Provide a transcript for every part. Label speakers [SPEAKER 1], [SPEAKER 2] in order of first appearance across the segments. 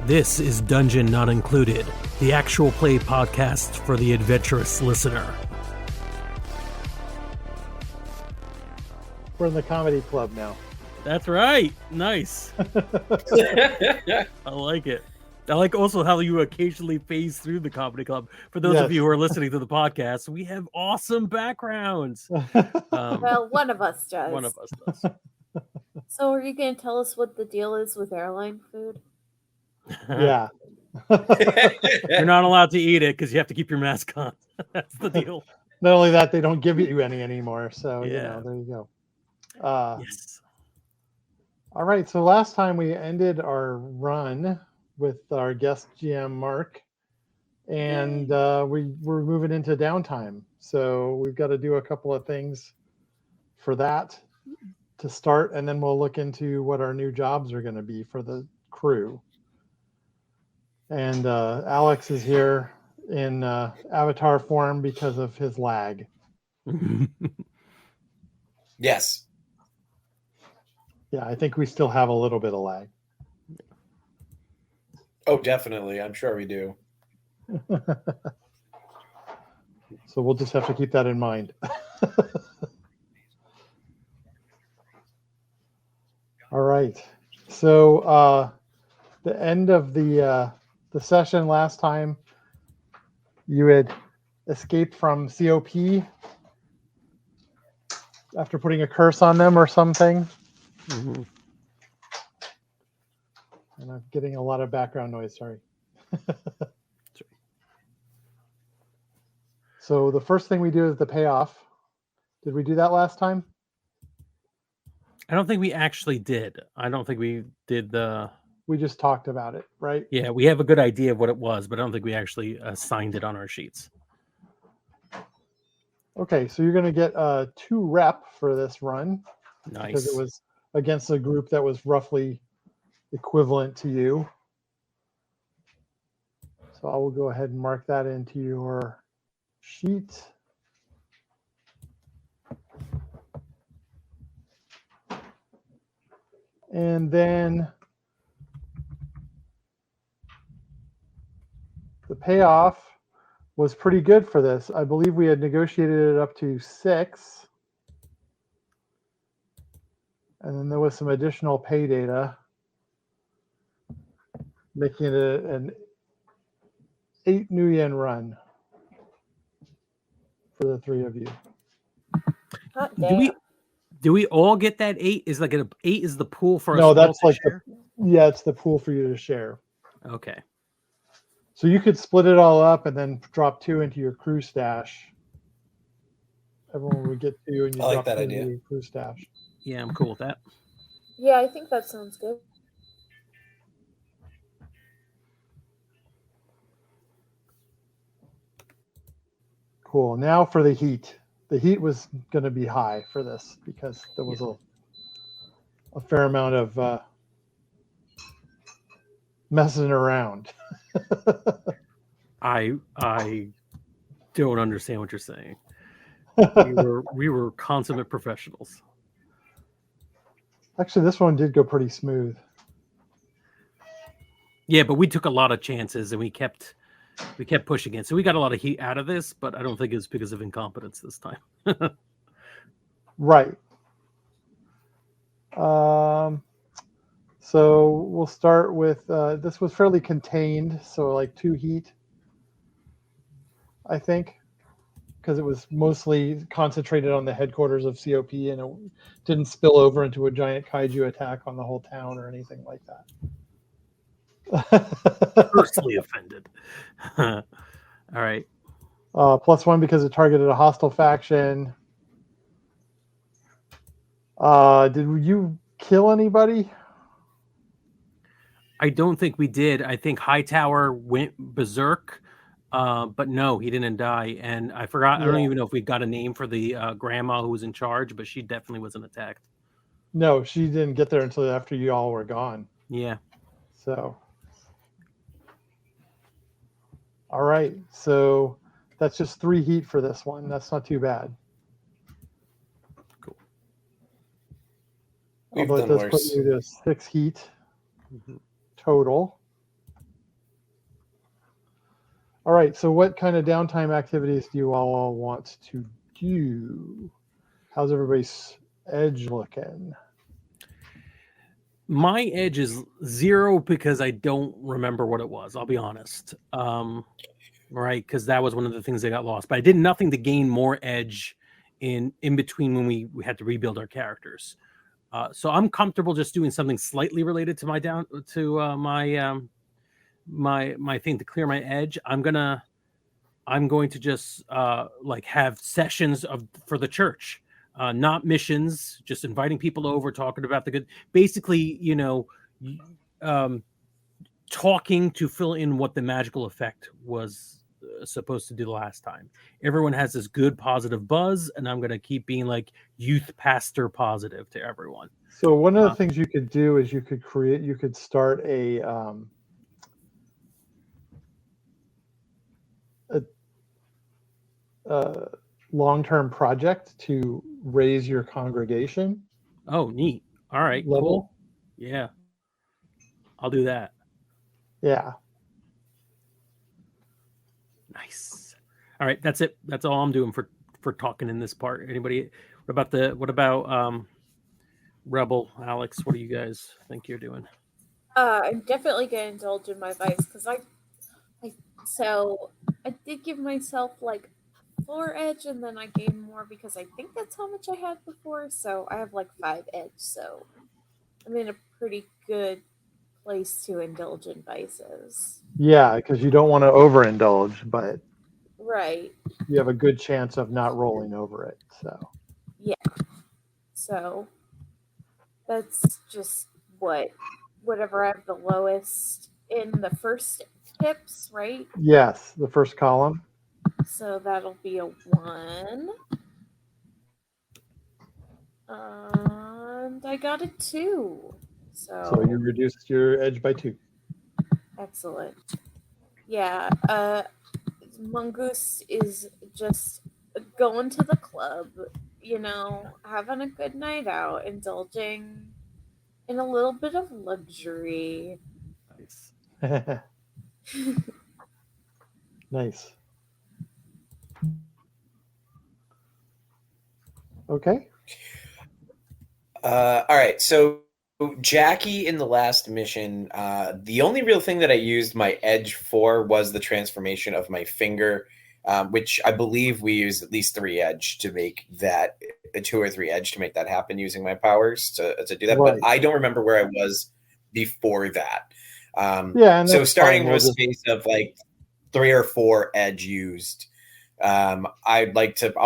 [SPEAKER 1] This is Dungeon Not Included, the actual play podcast for the adventurous listener.
[SPEAKER 2] We're in the comedy club now.
[SPEAKER 1] That's right. Nice. I like it. I like also how you occasionally phase through the comedy club. For those of you who are listening to the podcast, we have awesome backgrounds.
[SPEAKER 3] Well, one of us does.
[SPEAKER 1] One of us does.
[SPEAKER 3] So are you going to tell us what the deal is with airline food?
[SPEAKER 2] Yeah.
[SPEAKER 1] You're not allowed to eat it because you have to keep your mask on. That's the deal.
[SPEAKER 2] Not only that, they don't give you any anymore. So,
[SPEAKER 1] Yeah.
[SPEAKER 2] there you go.
[SPEAKER 1] Yes.
[SPEAKER 2] All right. So last time we ended our run with our guest GM, Mark, and we're moving into downtime. So we've got to do a couple of things for that to start, and then we'll look into what our new jobs are going to be for the crew. And Alex is here in avatar form because of his lag.
[SPEAKER 4] Yes.
[SPEAKER 2] Yeah, I think we still have a little bit of lag.
[SPEAKER 4] Oh, definitely. I'm sure we do.
[SPEAKER 2] So we'll just have to keep that in mind. All right. So the end of the session last time, you had escaped from COP after putting a curse on them or something.
[SPEAKER 1] Mm-hmm.
[SPEAKER 2] And I'm getting a lot of background noise, sorry. So the first thing we do is the payoff. Did we do that last time?
[SPEAKER 1] I don't think we actually did. I don't think we did the...
[SPEAKER 2] We just talked about it, right?
[SPEAKER 1] Yeah, we have a good idea of what it was, but I don't think we actually assigned it on our sheets.
[SPEAKER 2] Okay, so you're going to get 2 rep for this run.
[SPEAKER 1] Nice.
[SPEAKER 2] Because it was against a group that was roughly equivalent to you. So I will go ahead and mark that into your sheet. And then the payoff was pretty good for this. I believe we had negotiated it up to 6. And then there was some additional pay data, making it an 8 new yen run for the 3 of you.
[SPEAKER 1] Do we all get that 8? Is like an 8 is the pool for us?
[SPEAKER 2] No, that's like
[SPEAKER 1] share?
[SPEAKER 2] It's the pool for you to share.
[SPEAKER 1] Okay.
[SPEAKER 2] So you could split it all up and then drop 2 into your crew stash. Everyone would get 2, and you
[SPEAKER 4] I like
[SPEAKER 2] drop
[SPEAKER 4] that
[SPEAKER 2] 2
[SPEAKER 4] idea.
[SPEAKER 2] into your crew stash.
[SPEAKER 1] Yeah, I'm cool with that.
[SPEAKER 3] Yeah, I think that sounds good.
[SPEAKER 2] Cool. Now for the heat. The heat was going to be high for this because there was a fair amount of messing around.
[SPEAKER 1] I don't understand what you're saying. We were consummate professionals.
[SPEAKER 2] Actually, this one did go pretty smooth.
[SPEAKER 1] Yeah, but we took a lot of chances and we kept pushing it. So we got a lot of heat out of this, but I don't think it's because of incompetence this time.
[SPEAKER 2] Right. So we'll start with this was fairly contained, so like 2 heat, I think, because it was mostly concentrated on the headquarters of COP and it didn't spill over into a giant kaiju attack on the whole town or anything like that.
[SPEAKER 1] Personally offended. All right.
[SPEAKER 2] +1 because it targeted a hostile faction. Did you kill anybody?
[SPEAKER 1] I don't think we did. I think Hightower went berserk. But no, he didn't die. And I forgot. I don't
[SPEAKER 2] Yeah.
[SPEAKER 1] even know if we got a name for the grandma who was in charge, but she definitely wasn't attacked.
[SPEAKER 2] No, she didn't get there until after you all were gone.
[SPEAKER 1] Yeah.
[SPEAKER 2] So, all right. So that's just 3 heat for this one. That's not too bad.
[SPEAKER 1] Cool.
[SPEAKER 4] We've
[SPEAKER 2] Although it
[SPEAKER 4] done
[SPEAKER 2] does put
[SPEAKER 4] worse.
[SPEAKER 2] you to 6 heat total. All right. So what kind of downtime activities do you all want to do? How's everybody's edge looking?
[SPEAKER 1] My edge is 0 because I don't remember what it was. I'll be honest. Right, because that was one of the things that got lost. But I did nothing to gain more edge in between when we had to rebuild our characters. So I'm comfortable just doing something slightly related to my my thing to clear my edge. I'm going to just like have sessions for the church, not missions, just inviting people over, talking about the good, basically, talking to fill in what the magical effect was supposed to do the last time. Everyone has this good positive buzz, and I'm going to keep being like youth pastor positive to everyone.
[SPEAKER 2] So one of the things you could do is you could start a long-term project to raise your congregation.
[SPEAKER 1] Oh, neat. All right,
[SPEAKER 2] level.
[SPEAKER 1] Cool. Yeah. I'll do that.
[SPEAKER 2] Yeah.
[SPEAKER 1] Nice. All right, that's it. That's all I'm doing for talking in this part. Anybody? What about Rebel, Alex? What do you guys think you're doing?
[SPEAKER 3] I'm definitely gonna indulge in my vice because I did give myself like 4 edge, and then I gained more because I think that's how much I had before. So I have like 5 edge. So I'm in a pretty good place to indulge in vices.
[SPEAKER 2] Yeah, because you don't want to overindulge, but
[SPEAKER 3] Right.
[SPEAKER 2] you have a good chance of not rolling over it. So
[SPEAKER 3] yeah. So that's just whatever I have the lowest in the first tips, right?
[SPEAKER 2] Yes, the first column.
[SPEAKER 3] So that'll be a 1. And I got a 2.
[SPEAKER 2] So you reduced your edge by 2.
[SPEAKER 3] Excellent. Yeah, Mongoose is just going to the club, having a good night out, indulging in a little bit of luxury.
[SPEAKER 1] Nice.
[SPEAKER 2] Nice. Okay.
[SPEAKER 4] All right. So Jackie in the last mission, the only real thing that I used my edge for was the transformation of my finger, which I believe we use at least 3 edge to make that, 2 or 3 edge to make that happen using my powers to do that.
[SPEAKER 2] Right.
[SPEAKER 4] But I don't remember where I was before that.
[SPEAKER 2] Yeah. And
[SPEAKER 4] so starting
[SPEAKER 2] fine.
[SPEAKER 4] with a space of like 3 or 4 edge used. I'll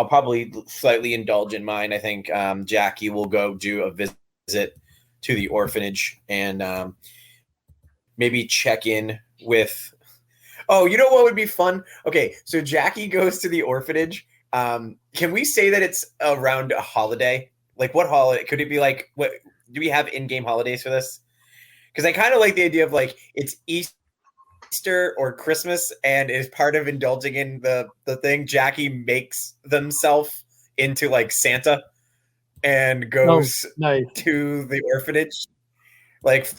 [SPEAKER 4] probably slightly indulge in mine. I think Jackie will go do a visit to the orphanage and maybe check in with. Oh, you know what would be fun? Okay, so Jackie goes to the orphanage. Can we say that it's around a holiday? Like what holiday? Could it be like what? Do we have in-game holidays for this? Because I kind of like the idea of like it's Easter or Christmas, and is part of indulging in the thing. Jackie makes themselves into like Santa and goes to the orphanage, like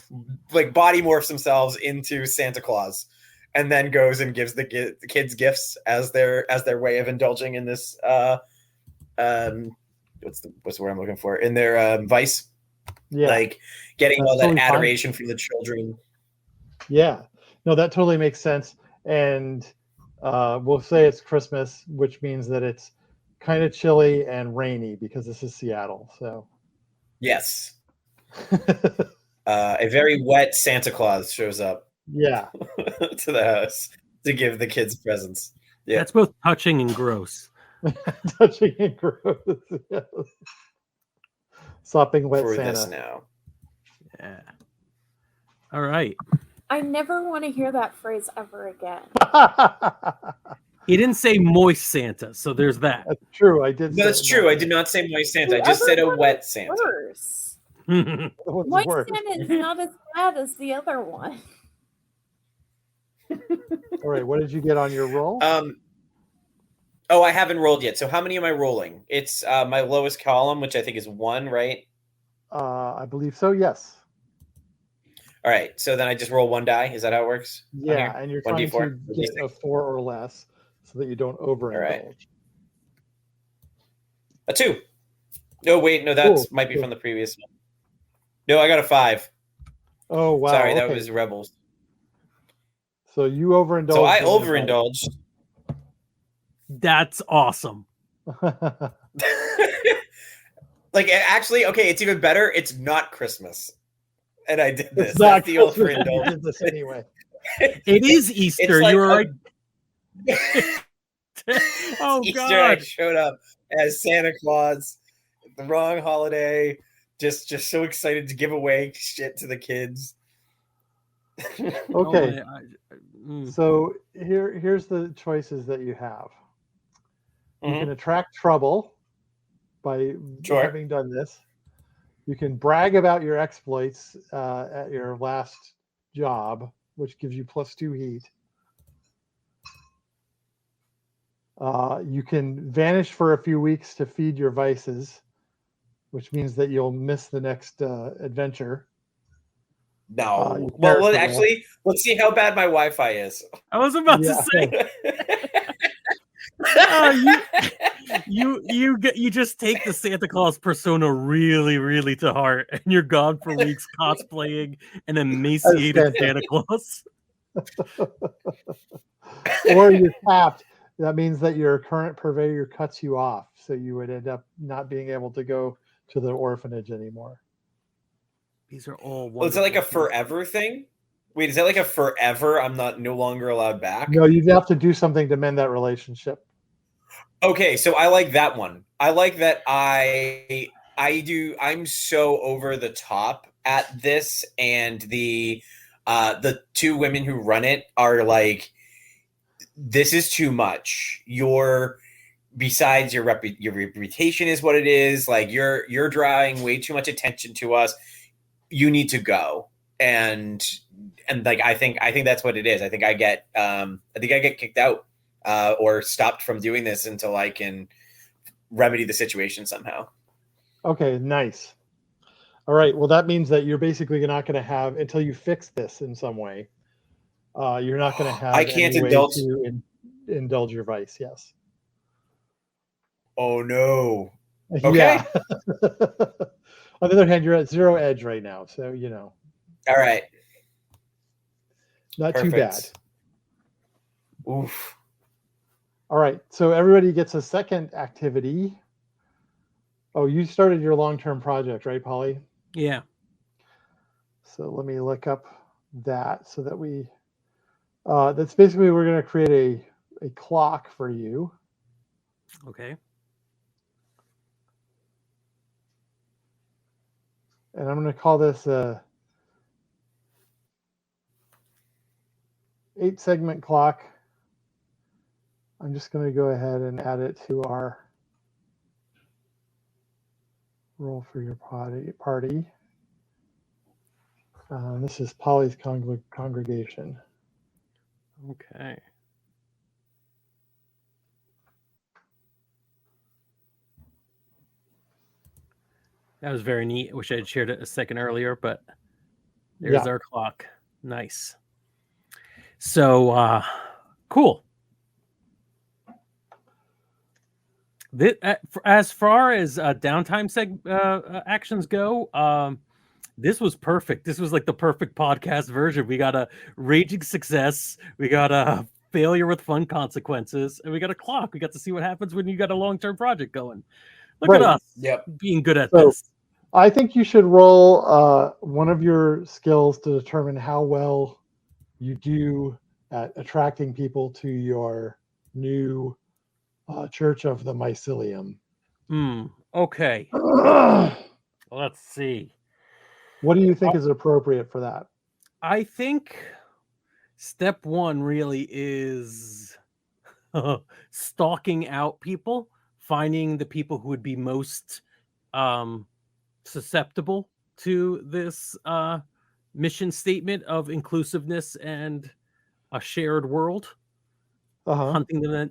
[SPEAKER 4] body morphs themselves into Santa Claus, and then goes and gives the kids gifts as their way of indulging in this. What's the word I'm looking for? In their vice, like getting all that adoration from the children.
[SPEAKER 2] Yeah. No, that totally makes sense. And we'll say it's Christmas, which means that it's kind of chilly and rainy because this is Seattle. So
[SPEAKER 4] yes, a very wet Santa Claus shows up.
[SPEAKER 2] Yeah,
[SPEAKER 4] to the house to give the kids presents. Yeah,
[SPEAKER 1] that's both touching and gross.
[SPEAKER 2] Touching and gross. Yes. Sopping wet
[SPEAKER 4] for
[SPEAKER 2] Santa.
[SPEAKER 4] this now.
[SPEAKER 1] Yeah. All right.
[SPEAKER 3] I never want to hear that phrase ever again.
[SPEAKER 1] He didn't say moist Santa, so there's that.
[SPEAKER 2] That's true. I did.
[SPEAKER 4] No, that's true. I did not say moist Santa. I just said a wet Santa.
[SPEAKER 3] Worse.
[SPEAKER 2] What's
[SPEAKER 3] Moist
[SPEAKER 2] worse?
[SPEAKER 3] Santa is not as bad as the other one.
[SPEAKER 2] All right, what did you get on your roll?
[SPEAKER 4] Oh, I haven't rolled yet. So how many am I rolling? It's my lowest column, which I think is 1, right?
[SPEAKER 2] I believe so. Yes.
[SPEAKER 4] All right. So then I just roll 1 die. Is that how it works?
[SPEAKER 2] Yeah, and you're trying
[SPEAKER 4] 1d4?
[SPEAKER 2] to get a 4 or less so that you don't overindulge.
[SPEAKER 4] Right. A 2. No, wait. No, that might be from the previous one. No, I got a 5.
[SPEAKER 2] Oh, wow.
[SPEAKER 4] Sorry, that was Rebels.
[SPEAKER 2] So you overindulged.
[SPEAKER 4] So I overindulged.
[SPEAKER 1] That's awesome.
[SPEAKER 4] Like, actually, okay, it's even better. It's not Christmas. And I did this.
[SPEAKER 2] It's not
[SPEAKER 4] That's the
[SPEAKER 2] Christmas,
[SPEAKER 4] overindulge.
[SPEAKER 2] you did this anyway.
[SPEAKER 1] It is Easter.
[SPEAKER 4] Like
[SPEAKER 1] You were right. Oh,
[SPEAKER 4] Easter,
[SPEAKER 1] God.
[SPEAKER 4] I showed up as Santa Claus. The wrong holiday. Just so excited to give away shit to the kids.
[SPEAKER 2] Okay.
[SPEAKER 1] Oh,
[SPEAKER 2] So here's the choices that you have. You
[SPEAKER 4] Mhm.
[SPEAKER 2] can attract trouble by having done this. You can brag about your exploits at your last job, which gives you +2 heat. You can vanish for a few weeks to feed your vices, which means that you'll miss the next adventure.
[SPEAKER 4] No. Well, actually, let's see how bad my Wi-Fi is.
[SPEAKER 1] I was about to say. You just take the Santa Claus persona really, really to heart, and you're gone for weeks cosplaying an emaciated Santa Claus.
[SPEAKER 2] Or you're capped. That means that your current purveyor cuts you off, so you would end up not being able to go to the orphanage anymore.
[SPEAKER 1] These are all.
[SPEAKER 4] Well, is that like a forever thing? Wait, is that like a forever? I'm no longer allowed back.
[SPEAKER 2] No, you'd have to do something to mend that relationship.
[SPEAKER 4] Okay, so I like that one. I like that I'm so over the top at this, and the 2 women who run it are like, this is too much. Besides your reputation is what it is. Like you're drawing way too much attention to us. You need to go. And like I think that's what it is. I think I get kicked out or stopped from doing this until I can remedy the situation somehow.
[SPEAKER 2] Okay, nice. All right. Well, that means that you're basically not going to have, until you fix this in some way, you're not going to have.
[SPEAKER 4] I can't
[SPEAKER 2] indulge your vice. Yes.
[SPEAKER 4] Oh no. Okay.
[SPEAKER 2] Yeah. On the other hand, you're at 0 edge right now, so you know.
[SPEAKER 4] All right.
[SPEAKER 2] Not too bad.
[SPEAKER 4] Oof.
[SPEAKER 2] All right. So everybody gets a second activity. Oh, you started your long-term project, right, Polly?
[SPEAKER 1] Yeah.
[SPEAKER 2] So let me look up that so that we. That's basically, we're going to create a clock for you.
[SPEAKER 1] Okay.
[SPEAKER 2] And I'm going to call this a 8-segment clock. I'm just going to go ahead and add it to our roll for your party. This is Polly's congregation.
[SPEAKER 1] Okay. That was very neat. I wish I had shared it a second earlier, but there's our clock. Nice. So, cool. As far as downtime actions go, this was perfect. This was like the perfect podcast version. We got a raging success. We got a failure with fun consequences, and we got a clock. We got to see what happens when you got a long-term project going. Look at us being good at this.
[SPEAKER 2] I think you should roll one of your skills to determine how well you do at attracting people to your new Church of the Mycelium.
[SPEAKER 1] Okay. Let's see.
[SPEAKER 2] What do you think is appropriate for that?
[SPEAKER 1] I think Step one really is stalking out people, finding the people who would be most susceptible to this mission statement of inclusiveness and a shared world.
[SPEAKER 2] Uh-huh.
[SPEAKER 1] Hunting them.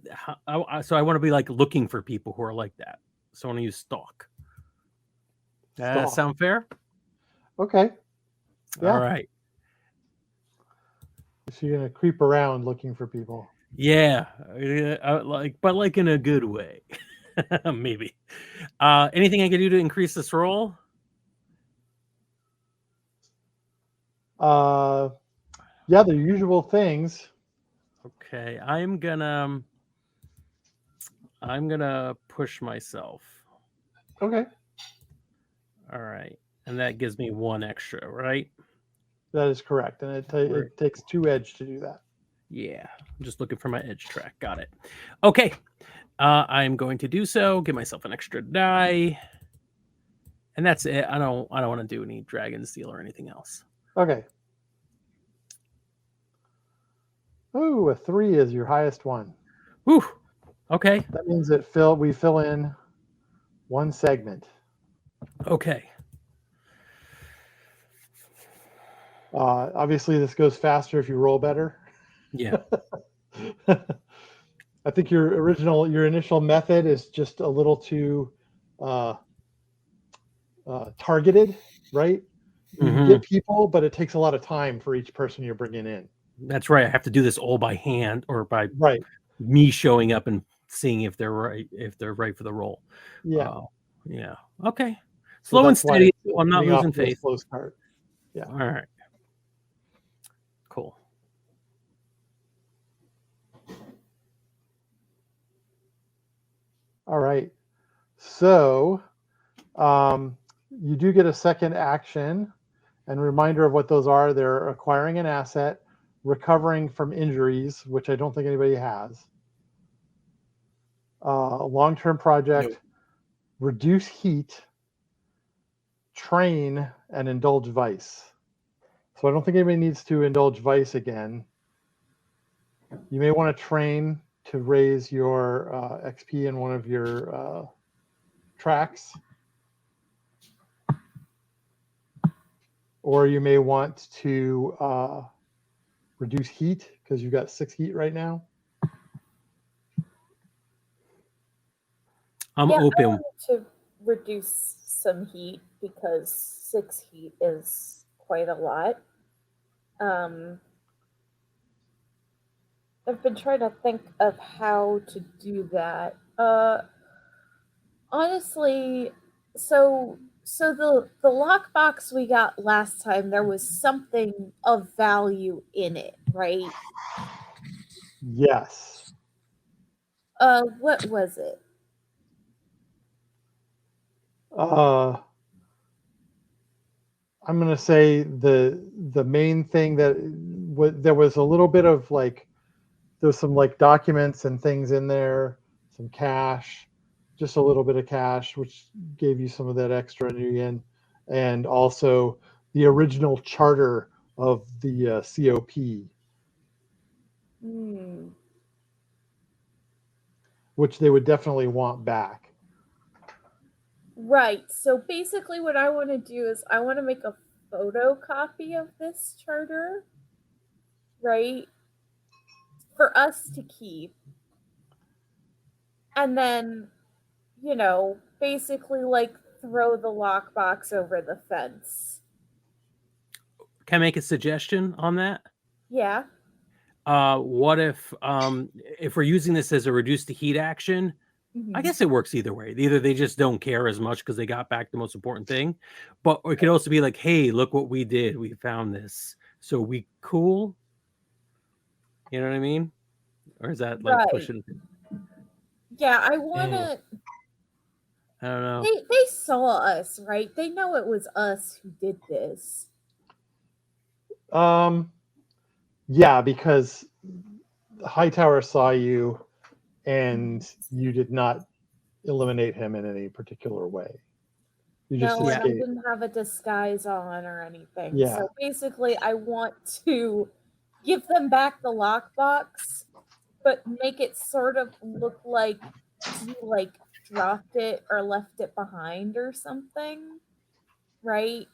[SPEAKER 1] So I want to be like looking for people who are like that. So I want to use stalk.
[SPEAKER 2] Stalk.
[SPEAKER 1] Sound fair?
[SPEAKER 2] Okay. Yeah.
[SPEAKER 1] All right.
[SPEAKER 2] So you're gonna creep around looking for people.
[SPEAKER 1] Yeah, but in a good way, maybe. Anything I can do to increase this roll?
[SPEAKER 2] Yeah, the usual things.
[SPEAKER 1] Okay, I'm gonna push myself.
[SPEAKER 2] Okay.
[SPEAKER 1] All right, and that gives me 1 extra, right?
[SPEAKER 2] That is correct, and it takes 2 edge to do that.
[SPEAKER 1] Yeah, I'm just looking for my edge track. Got it. Okay, I'm going to do so. Give myself an extra die, and that's it. I don't want to do any dragon steel or anything else.
[SPEAKER 2] Okay. Ooh, a 3 is your highest one.
[SPEAKER 1] Whew. Okay.
[SPEAKER 2] That means that we fill in 1 segment.
[SPEAKER 1] Okay.
[SPEAKER 2] Obviously, this goes faster if you roll better.
[SPEAKER 1] Yeah.
[SPEAKER 2] I think your initial method is just a little too targeted, right? You can get people, but it takes a lot of time for each person you're bringing in.
[SPEAKER 1] That's right. I have to do this all by hand or by
[SPEAKER 2] right.
[SPEAKER 1] me showing up and seeing if they're right for the role.
[SPEAKER 2] Yeah.
[SPEAKER 1] Yeah. Okay. Slow and steady. I'm not losing faith.
[SPEAKER 2] Slow start. Yeah.
[SPEAKER 1] All right. Cool.
[SPEAKER 2] All right. So you do get a second action, and reminder of what those are. They're acquiring an asset, recovering from injuries, which I don't think anybody has. A long-term project,
[SPEAKER 4] Nope.
[SPEAKER 2] Reduce heat, train, and indulge vice. So I don't think anybody needs to indulge vice again. You may want to train to raise your XP in one of your tracks. Or you may want to reduce heat because you've got 6 heat right now.
[SPEAKER 1] I'm open.
[SPEAKER 3] I wanted to reduce some heat because 6 heat is quite a lot. I've been trying to think of how to do that. Honestly, so the lockbox we got last time, there was something of value in it, right?
[SPEAKER 2] Yes.
[SPEAKER 3] What was it?
[SPEAKER 2] I'm going to say the main thing that there was a little bit of there's some documents and things in there, some cash, just a little bit of cash, which gave you some of that extra yen, and also the original charter of the COP, which they would definitely want back.
[SPEAKER 3] Right. So basically what I want to do is I want to make a photocopy of this charter, right? For us to keep. And then, basically throw the lockbox over the fence.
[SPEAKER 1] Can I make a suggestion on that?
[SPEAKER 3] Yeah.
[SPEAKER 1] What if we're using this as a reduce the heat action? I guess it works either way. Either they just don't care as much because they got back the most important thing, but it could also be like, hey, look what we did. We found this. So we cool? You know what I mean? Or is that pushing?
[SPEAKER 3] Yeah, I want to...
[SPEAKER 1] I don't know.
[SPEAKER 3] They saw us, right? They know it was us who did this.
[SPEAKER 2] Yeah, because Hightower saw you and you did not eliminate him in any particular way. You just escaped.
[SPEAKER 3] I didn't have a disguise on or anything.
[SPEAKER 2] Yeah.
[SPEAKER 3] So basically, I want to give them back the lockbox, but make it sort of look like you like dropped it or left it behind or something, right?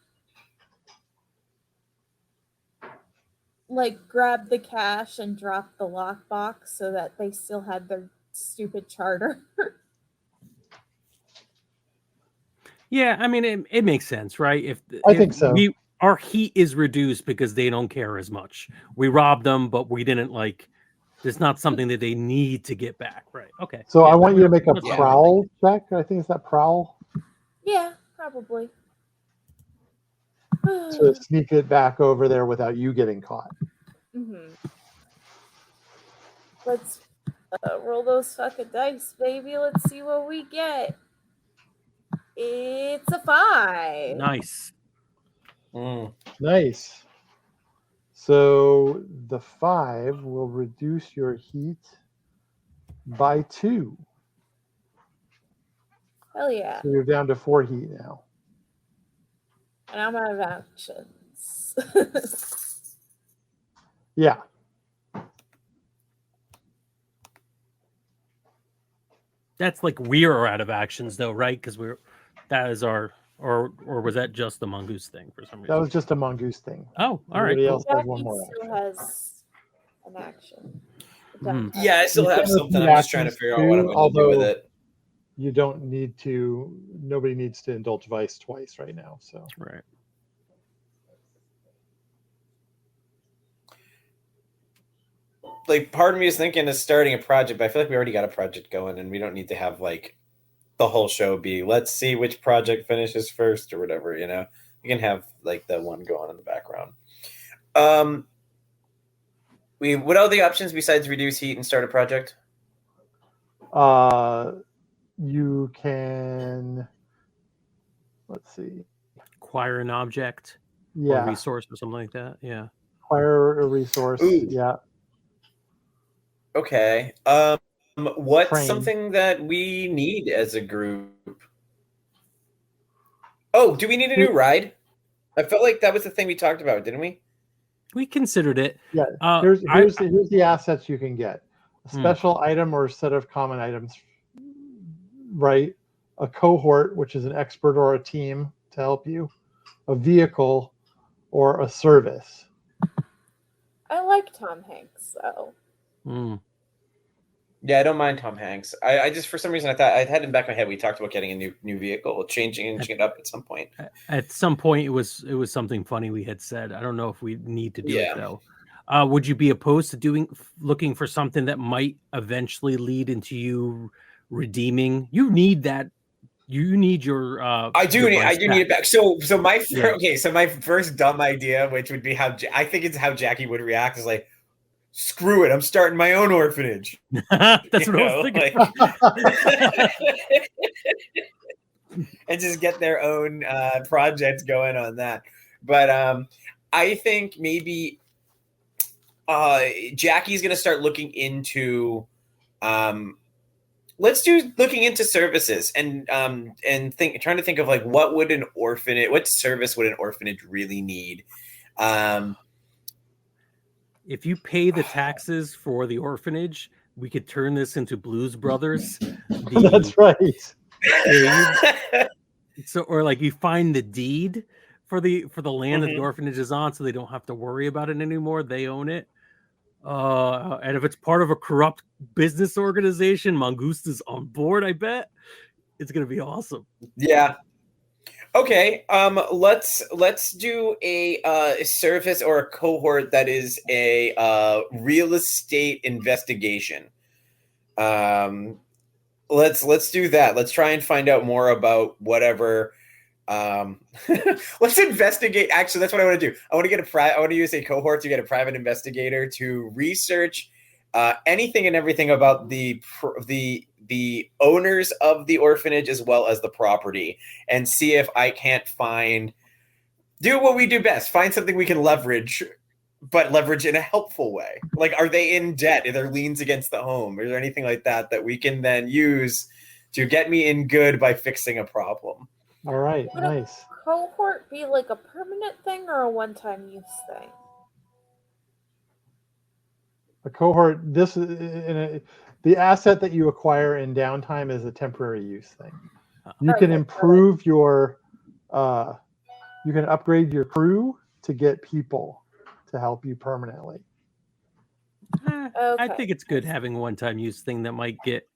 [SPEAKER 3] Like grab the cash and drop the lockbox so that they still had their stupid charter.
[SPEAKER 1] Yeah, I mean, it makes sense, right? If
[SPEAKER 2] I think so.
[SPEAKER 1] Our heat is reduced because they don't care as much. We robbed them, but we didn't like. There's not something that they need to get back, right? Okay.
[SPEAKER 2] So
[SPEAKER 1] Yeah,
[SPEAKER 2] I want you to make a
[SPEAKER 1] that's what I'm
[SPEAKER 2] prowl check. I think it's that prowl
[SPEAKER 3] Yeah, probably.
[SPEAKER 2] to sneak it back over there without you getting caught.
[SPEAKER 3] Mm-hmm. Let's roll those fucking dice, baby. Let's see what we get. It's a 5.
[SPEAKER 1] Nice.
[SPEAKER 2] Nice. So the 5 will reduce your heat by 2.
[SPEAKER 3] Hell yeah.
[SPEAKER 2] So you're down to 4 heat now.
[SPEAKER 3] And I'm out of actions.
[SPEAKER 2] Yeah.
[SPEAKER 1] That's like we're out of actions though, right? Because that is our or was that just the mongoose thing for some reason?
[SPEAKER 2] That was just a mongoose thing.
[SPEAKER 1] Oh, all right.
[SPEAKER 2] Everybody
[SPEAKER 1] Cool.
[SPEAKER 2] else has one more
[SPEAKER 3] still
[SPEAKER 2] action.
[SPEAKER 3] has an action.
[SPEAKER 4] Yeah, I still
[SPEAKER 2] You
[SPEAKER 4] have
[SPEAKER 2] can
[SPEAKER 4] something.
[SPEAKER 2] repeat
[SPEAKER 4] I'm just trying to
[SPEAKER 2] actions
[SPEAKER 4] figure out what I'm
[SPEAKER 2] too,
[SPEAKER 4] going to do with
[SPEAKER 2] although
[SPEAKER 4] it.
[SPEAKER 2] You don't need to. Nobody needs to indulge vice twice right now. So
[SPEAKER 1] Right.
[SPEAKER 4] Like, part of me is thinking of starting a project, but I feel like we already got a project going, and we don't need to have like the whole show be let's see which project finishes first or whatever. You know, we can have like the one going in the background. What are the options besides reduce heat and start a project?
[SPEAKER 2] you can. Let's see.
[SPEAKER 1] Acquire an object or
[SPEAKER 2] Yeah.
[SPEAKER 1] resource or something like that. Yeah.
[SPEAKER 2] Acquire a resource.
[SPEAKER 4] Ooh.
[SPEAKER 2] Yeah.
[SPEAKER 4] Okay. What's
[SPEAKER 2] Train.
[SPEAKER 4] something that we need as a group? Oh, do we need a new ride? I felt like that was the thing we talked about, didn't we?
[SPEAKER 1] We considered it.
[SPEAKER 2] Yeah. Here's the assets you can get: a special item or a set of common items. Right. A cohort, which is an expert or a team to help you. A vehicle, or a service.
[SPEAKER 3] I like Tom Hanks, so.
[SPEAKER 4] Yeah, I don't mind Tom Hanks. I just, for some reason, I thought I had in the back of my head. We talked about getting a new vehicle, changing it up at some point.
[SPEAKER 1] At some point, it was something funny we had said. I don't know if we need to do it though. Would you be opposed to looking for something that might eventually lead into you redeeming? You need that. You need your.
[SPEAKER 4] I do need it back. So my my first dumb idea, which would be how I think it's how Jackie would react, is like, screw it, I'm starting my own orphanage.
[SPEAKER 1] That's what I was thinking.
[SPEAKER 4] And just get their own projects going on that. But I think maybe Jackie's going to start looking into looking into services and trying to think of like what service would an orphanage really need.
[SPEAKER 1] If you pay the taxes for the orphanage, we could turn this into Blues Brothers.
[SPEAKER 2] That's right.
[SPEAKER 1] Or like you find the deed for the land that the
[SPEAKER 4] Mhm.
[SPEAKER 1] orphanage is on, so they don't have to worry about it anymore. They own it. And if it's part of a corrupt business organization, Mongoose is on board. I bet it's gonna be awesome.
[SPEAKER 4] Yeah. Okay. Let's do a service or a cohort that is a real estate investigation. Let's do that. Let's try and find out more about whatever. Let's investigate. Actually, that's what I want to do. I want to use a cohort to get a private investigator to research anything and everything about the owners of the orphanage as well as the property, and see if I can't do what we do best. Find something we can leverage, but leverage in a helpful way. Like, are they in debt? Are there liens against the home? Is there anything like that we can then use to get me in good by fixing a problem?
[SPEAKER 2] All right,
[SPEAKER 3] Would
[SPEAKER 2] nice.
[SPEAKER 3] a cohort be like a permanent thing or a one-time use thing?
[SPEAKER 2] A cohort. This is the asset that you acquire in downtime is a temporary use thing. You can
[SPEAKER 3] Okay,
[SPEAKER 2] improve your. You can upgrade your crew to get people to help you permanently.
[SPEAKER 1] I
[SPEAKER 3] Okay.
[SPEAKER 1] think it's good having a one-time use thing that might get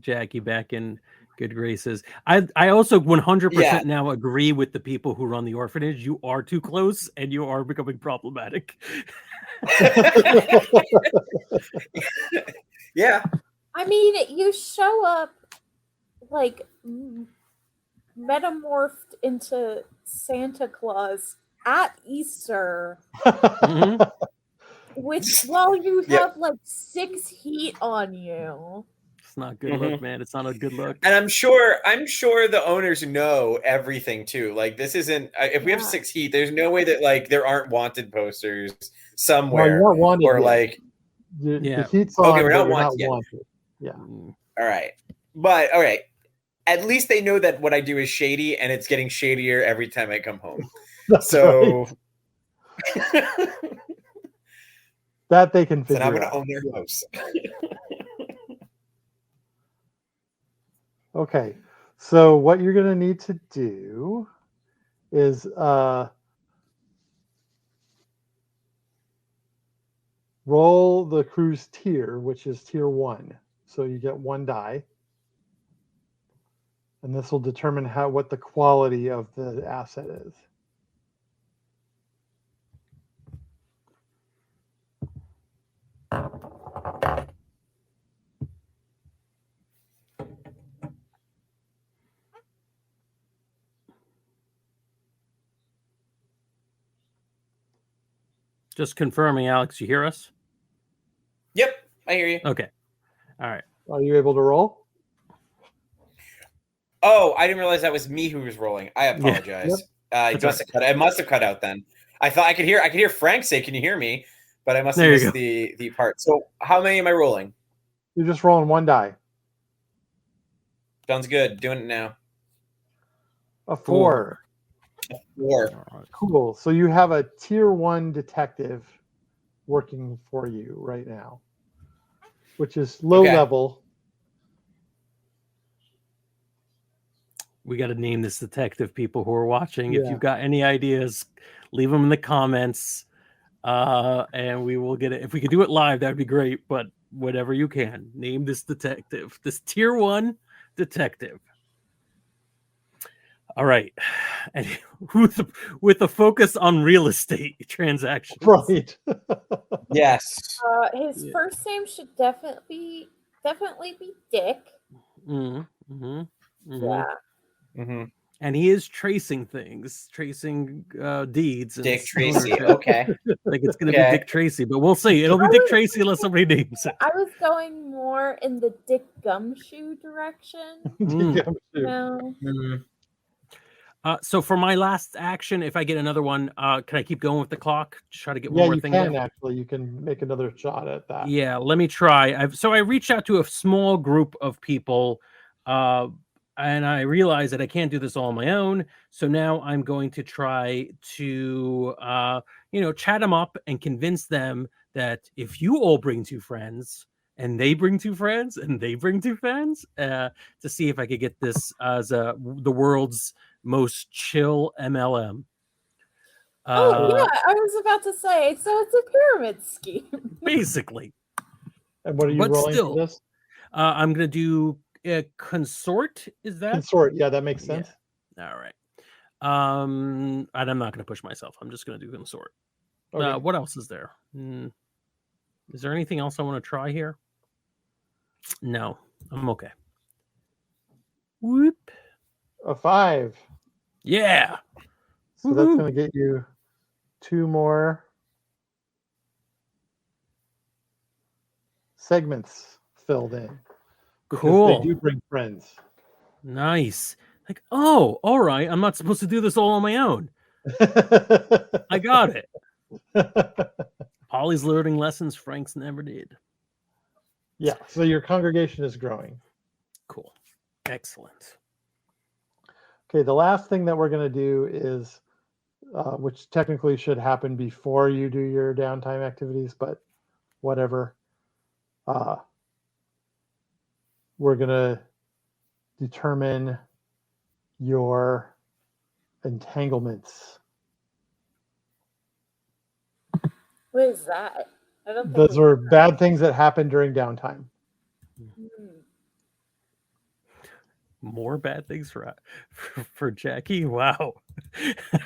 [SPEAKER 1] Jackie back in good graces. I also 100%
[SPEAKER 4] Yeah.
[SPEAKER 1] now agree with the people who run the orphanage. You are too close and you are becoming problematic.
[SPEAKER 4] Yeah.
[SPEAKER 3] I mean, you show up like metamorphed into Santa Claus at Easter,
[SPEAKER 1] Mhm.
[SPEAKER 3] while you
[SPEAKER 4] Yep.
[SPEAKER 3] have like 6 heat on you.
[SPEAKER 1] It's not a good look, man. It's not a good look.
[SPEAKER 4] And I'm sure the owners know everything too. Like this isn't if we have
[SPEAKER 3] Yeah.
[SPEAKER 4] 6 heat, there's no way that like there aren't wanted posters
[SPEAKER 2] No,
[SPEAKER 4] somewhere
[SPEAKER 2] you're not wanted
[SPEAKER 4] or
[SPEAKER 2] yet.
[SPEAKER 4] like
[SPEAKER 1] Yeah.
[SPEAKER 2] The heat's on,
[SPEAKER 4] we're
[SPEAKER 2] but
[SPEAKER 4] not
[SPEAKER 2] you're not
[SPEAKER 4] wanted yet.
[SPEAKER 2] wanted. Yeah.
[SPEAKER 1] Mm.
[SPEAKER 4] all right. But all right. At least they know that what I do is shady and it's getting shadier every time I come home.
[SPEAKER 2] That's
[SPEAKER 4] So
[SPEAKER 2] right. That they can
[SPEAKER 4] so
[SPEAKER 2] figure
[SPEAKER 4] now I'm gonna
[SPEAKER 2] out.
[SPEAKER 4] own their house.
[SPEAKER 2] Okay. So what you're going to need to do is roll the crew's tier, which is tier 1. So you get 1 die. And this will determine what the quality of the asset is.
[SPEAKER 1] Just confirming, Alex, you hear us?
[SPEAKER 4] Yep, I hear you.
[SPEAKER 1] Okay. All right.
[SPEAKER 2] Are you able to roll?
[SPEAKER 4] Oh, I didn't realize that was me who was rolling. I apologize. It must have cut out then. I thought I could hear Frank say, "Can you hear me?" But I must have missed the part. So how many am I rolling?
[SPEAKER 2] You're just rolling 1 die.
[SPEAKER 4] Sounds good. Doing it now.
[SPEAKER 2] A 4.
[SPEAKER 4] 4.
[SPEAKER 2] Cool. So you have a tier 1 detective working for you right now, which is low level.
[SPEAKER 1] We got to name this detective, people who are watching. If you've got any ideas, leave them in the comments, and we will get it. If we could do it live, that'd be great. But whatever you can, name this detective, this tier 1 detective. All right, and with a focus on real estate transactions.
[SPEAKER 2] Right.
[SPEAKER 4] Yes.
[SPEAKER 3] His first name should definitely be Dick.
[SPEAKER 1] Mm-hmm.
[SPEAKER 3] Yeah.
[SPEAKER 4] Mm-hmm.
[SPEAKER 1] And he is tracing things, tracing deeds. And
[SPEAKER 4] Dick Tracy. Okay.
[SPEAKER 1] Like it's going to be Dick Tracy, but we'll see. It'll be Dick Tracy unless somebody names it.
[SPEAKER 3] I was going more in the Dick Gumshoe direction. No.
[SPEAKER 1] So for my last action, if I get another one, can I keep going with the clock? Try to get one more thing.
[SPEAKER 2] Yeah, you can actually. You can make another shot at that.
[SPEAKER 1] Yeah, let me try. I reached out to a small group of people, and I realized that I can't do this all on my own. So now I'm going to try to, chat them up and convince them that if you all bring 2 friends, and they bring 2 friends, and they bring 2 friends, to see if I could get this as the world's most chill MLM.
[SPEAKER 3] Yeah, I was about to say. So it's a pyramid scheme,
[SPEAKER 1] basically.
[SPEAKER 2] And what are you rolling for this?
[SPEAKER 1] I'm going to do consort. Is that
[SPEAKER 2] consort? Yeah, that makes sense.
[SPEAKER 1] Yeah. All right. And I'm not going to push myself. I'm just going to do consort. Okay. What else is there? Is there anything else I want to try here? No, I'm okay. Whoop.
[SPEAKER 2] A 5.
[SPEAKER 1] Yeah.
[SPEAKER 2] So that's going to get you 2 more segments filled in.
[SPEAKER 1] Cool.
[SPEAKER 2] They do bring friends.
[SPEAKER 1] Nice. Like, oh, all right. I'm not supposed to do this all on my own. I got it. Polly's learning lessons Frank's never did.
[SPEAKER 2] Yeah. So your congregation is growing.
[SPEAKER 1] Cool. Excellent.
[SPEAKER 2] Okay. The last thing that we're going to do is, which technically should happen before you do your downtime activities, but whatever. We're going to determine your entanglements.
[SPEAKER 3] What is that? I don't think
[SPEAKER 2] Those are bad things that happen during downtime.
[SPEAKER 1] More bad things for Jackie. Wow.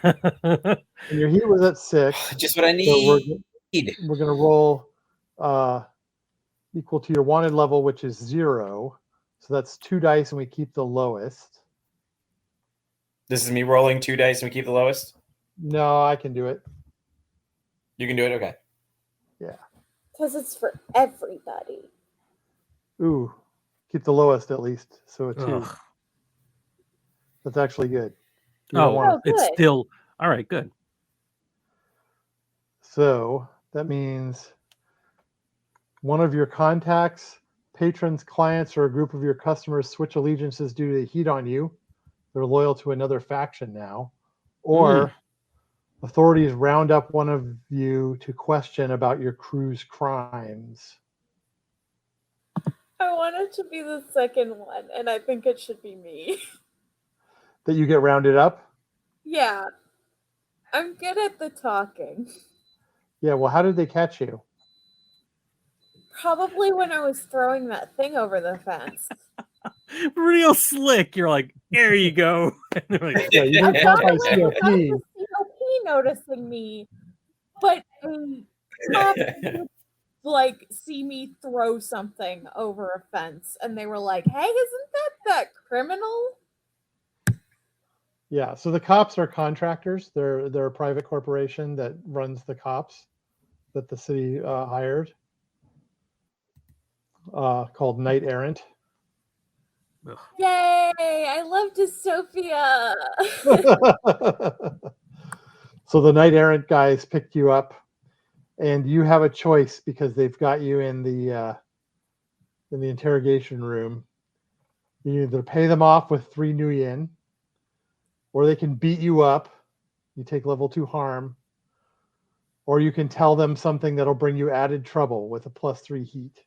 [SPEAKER 2] And your heat was at 6.
[SPEAKER 4] Just what I need.
[SPEAKER 2] So we're going to roll equal to your wanted level, which is 0. So that's 2 dice, and we keep the lowest.
[SPEAKER 4] This is me rolling 2 dice and we keep the lowest?
[SPEAKER 2] No, I can do it.
[SPEAKER 4] You can do it? Okay.
[SPEAKER 2] Yeah.
[SPEAKER 3] Because it's for everybody.
[SPEAKER 2] Ooh, keep the lowest at least. So a 2.
[SPEAKER 1] Ugh.
[SPEAKER 2] That's actually good. You don't want
[SPEAKER 1] it's
[SPEAKER 3] good.
[SPEAKER 1] still all right. Good.
[SPEAKER 2] So that means one of your contacts, patrons, clients, or a group of your customers switch allegiances due to the heat on you. They're loyal to another faction now. Or authorities round up one of you to question about your crew's crimes.
[SPEAKER 3] I want it to be the second one, and I think it should be me.
[SPEAKER 2] That you get rounded up?
[SPEAKER 3] Yeah. I'm good at the talking.
[SPEAKER 2] Yeah, well, how did they catch you?
[SPEAKER 3] Probably when I was throwing that thing over the fence.
[SPEAKER 1] Real slick. You're like, there you go. And they're like,
[SPEAKER 2] Yeah, you didn't count by COP.
[SPEAKER 3] The COP noticing me, but a cop would like see me throw something over a fence, and they were like, "Hey, isn't that criminal?"
[SPEAKER 2] Yeah, so the cops are contractors. They're a private corporation that runs the cops that the city hired, called Knight Errant.
[SPEAKER 1] ugh.
[SPEAKER 3] Yay! I love dystopia.
[SPEAKER 2] So the Knight Errant guys picked you up, and you have a choice because they've got you in the interrogation room. You either pay them off with 3 new yen, or they can beat you up. You take level 2 harm, or you can tell them something that'll bring you added trouble with a +3 heat.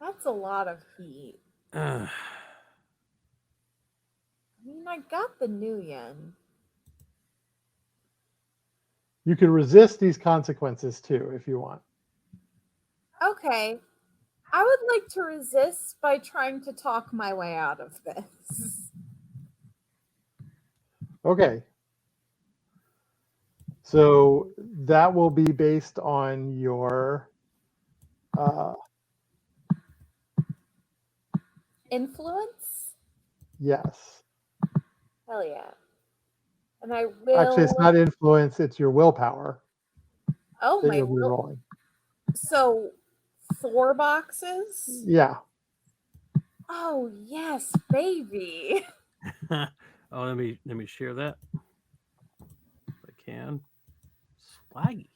[SPEAKER 3] That's a lot of heat. I mean, I got the new yen.
[SPEAKER 2] You can resist these consequences too if you want.
[SPEAKER 3] Okay. I would like to resist by trying to talk my way out of this.
[SPEAKER 2] Okay. So that will be based on your
[SPEAKER 3] Influence?
[SPEAKER 2] yes.
[SPEAKER 3] Hell yeah. And I will.
[SPEAKER 2] Actually, it's not influence, it's your willpower
[SPEAKER 3] Oh,
[SPEAKER 2] that
[SPEAKER 3] my
[SPEAKER 2] you'll be
[SPEAKER 3] will.
[SPEAKER 2] rolling.
[SPEAKER 3] So 4 boxes?
[SPEAKER 2] Yeah.
[SPEAKER 3] Oh, yes, baby.
[SPEAKER 1] Oh, let me share that. If I can. Swaggy.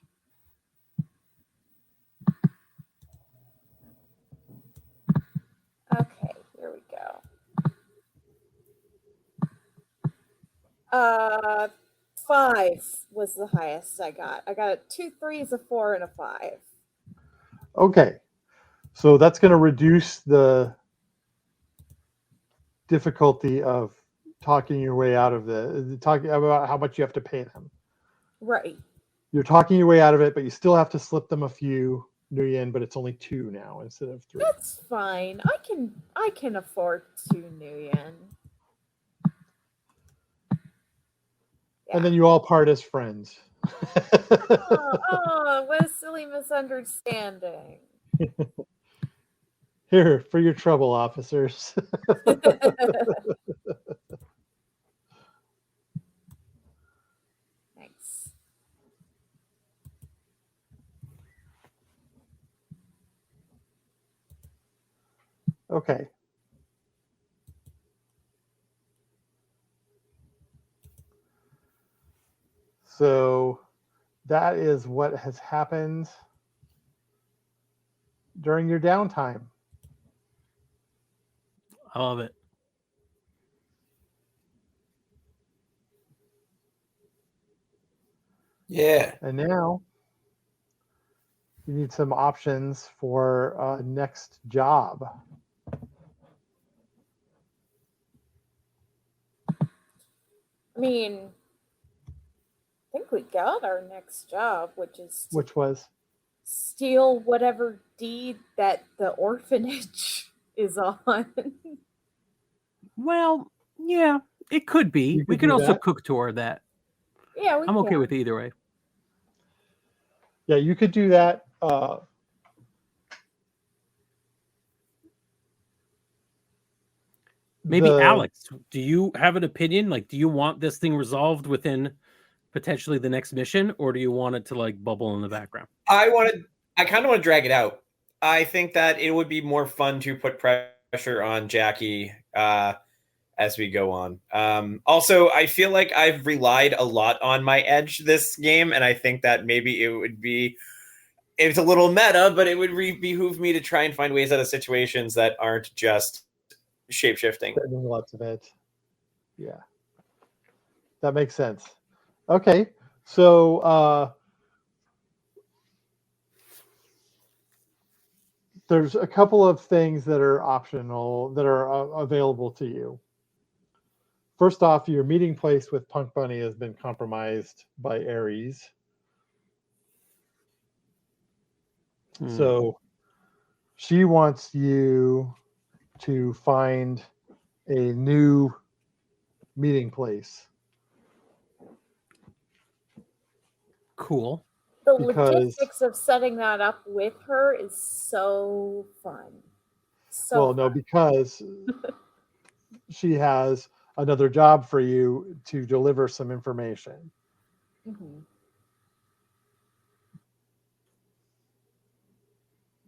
[SPEAKER 3] Okay, here we go. 5 was the highest I got. I got 2 3s, a 4, and a 5.
[SPEAKER 2] Okay. So that's going to reduce the difficulty of talking your way out of talking about how much you have to pay them.
[SPEAKER 3] Right.
[SPEAKER 2] You're talking your way out of it, but you still have to slip them a few new yen, but it's only 2 now instead of 3.
[SPEAKER 3] That's fine. I can afford 2 new yen. Yeah.
[SPEAKER 2] And then you all part as friends.
[SPEAKER 3] Oh, what a silly misunderstanding.
[SPEAKER 2] Here, for your trouble, officers.
[SPEAKER 3] Nice.
[SPEAKER 2] Okay. So that is what has happened during your downtime.
[SPEAKER 1] I love it.
[SPEAKER 4] Yeah.
[SPEAKER 2] And now You need some options for next job.
[SPEAKER 3] I mean, I think we got our next job, which is to
[SPEAKER 2] Which was
[SPEAKER 3] steal whatever deed that the orphanage is on.
[SPEAKER 1] Well, yeah, it could be.
[SPEAKER 2] you
[SPEAKER 1] We
[SPEAKER 2] could
[SPEAKER 1] could
[SPEAKER 2] do
[SPEAKER 1] also
[SPEAKER 2] that.
[SPEAKER 1] cook toward that.
[SPEAKER 3] Yeah, we
[SPEAKER 1] I'm okay
[SPEAKER 3] can.
[SPEAKER 1] with either way.
[SPEAKER 2] Yeah, you could do that.
[SPEAKER 1] Maybe Alex, do you have an opinion? Like, do you want this thing resolved within potentially the next mission, or do you want it to like bubble in the background?
[SPEAKER 4] I kind of want to drag it out. I think that it would be more fun to put pressure on Jackie as we go on. Also, I feel like I've relied a lot on my edge this game, and I think that maybe it's a little meta, but it would behoove me to try and find ways out of situations that aren't just shape-shifting.
[SPEAKER 2] Lots of it. Yeah. That makes sense. Okay. So there's a couple of things that are optional that are available to you. First off, your meeting place with Punk Bunny has been compromised by Ares. So she wants you to find a new meeting place.
[SPEAKER 1] Cool.
[SPEAKER 3] The
[SPEAKER 2] Because-
[SPEAKER 3] logistics of setting that up with her is so fun. So
[SPEAKER 2] no, because she has another job for you to deliver some information.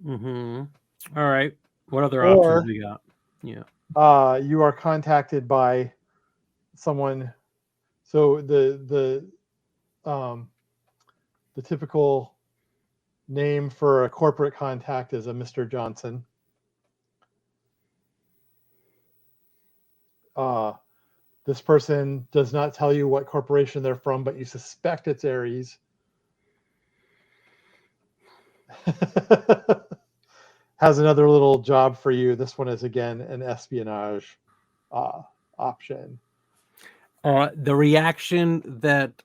[SPEAKER 3] Mhm.
[SPEAKER 1] All right. What other
[SPEAKER 2] Or-
[SPEAKER 1] options we got? Yeah.
[SPEAKER 2] You are contacted by someone. So the typical name for a corporate contact is a Mr. Johnson. This person does not tell you what corporation they're from, but you suspect it's Ares. Has another little job for you. This one is again an espionage option.
[SPEAKER 1] The reaction that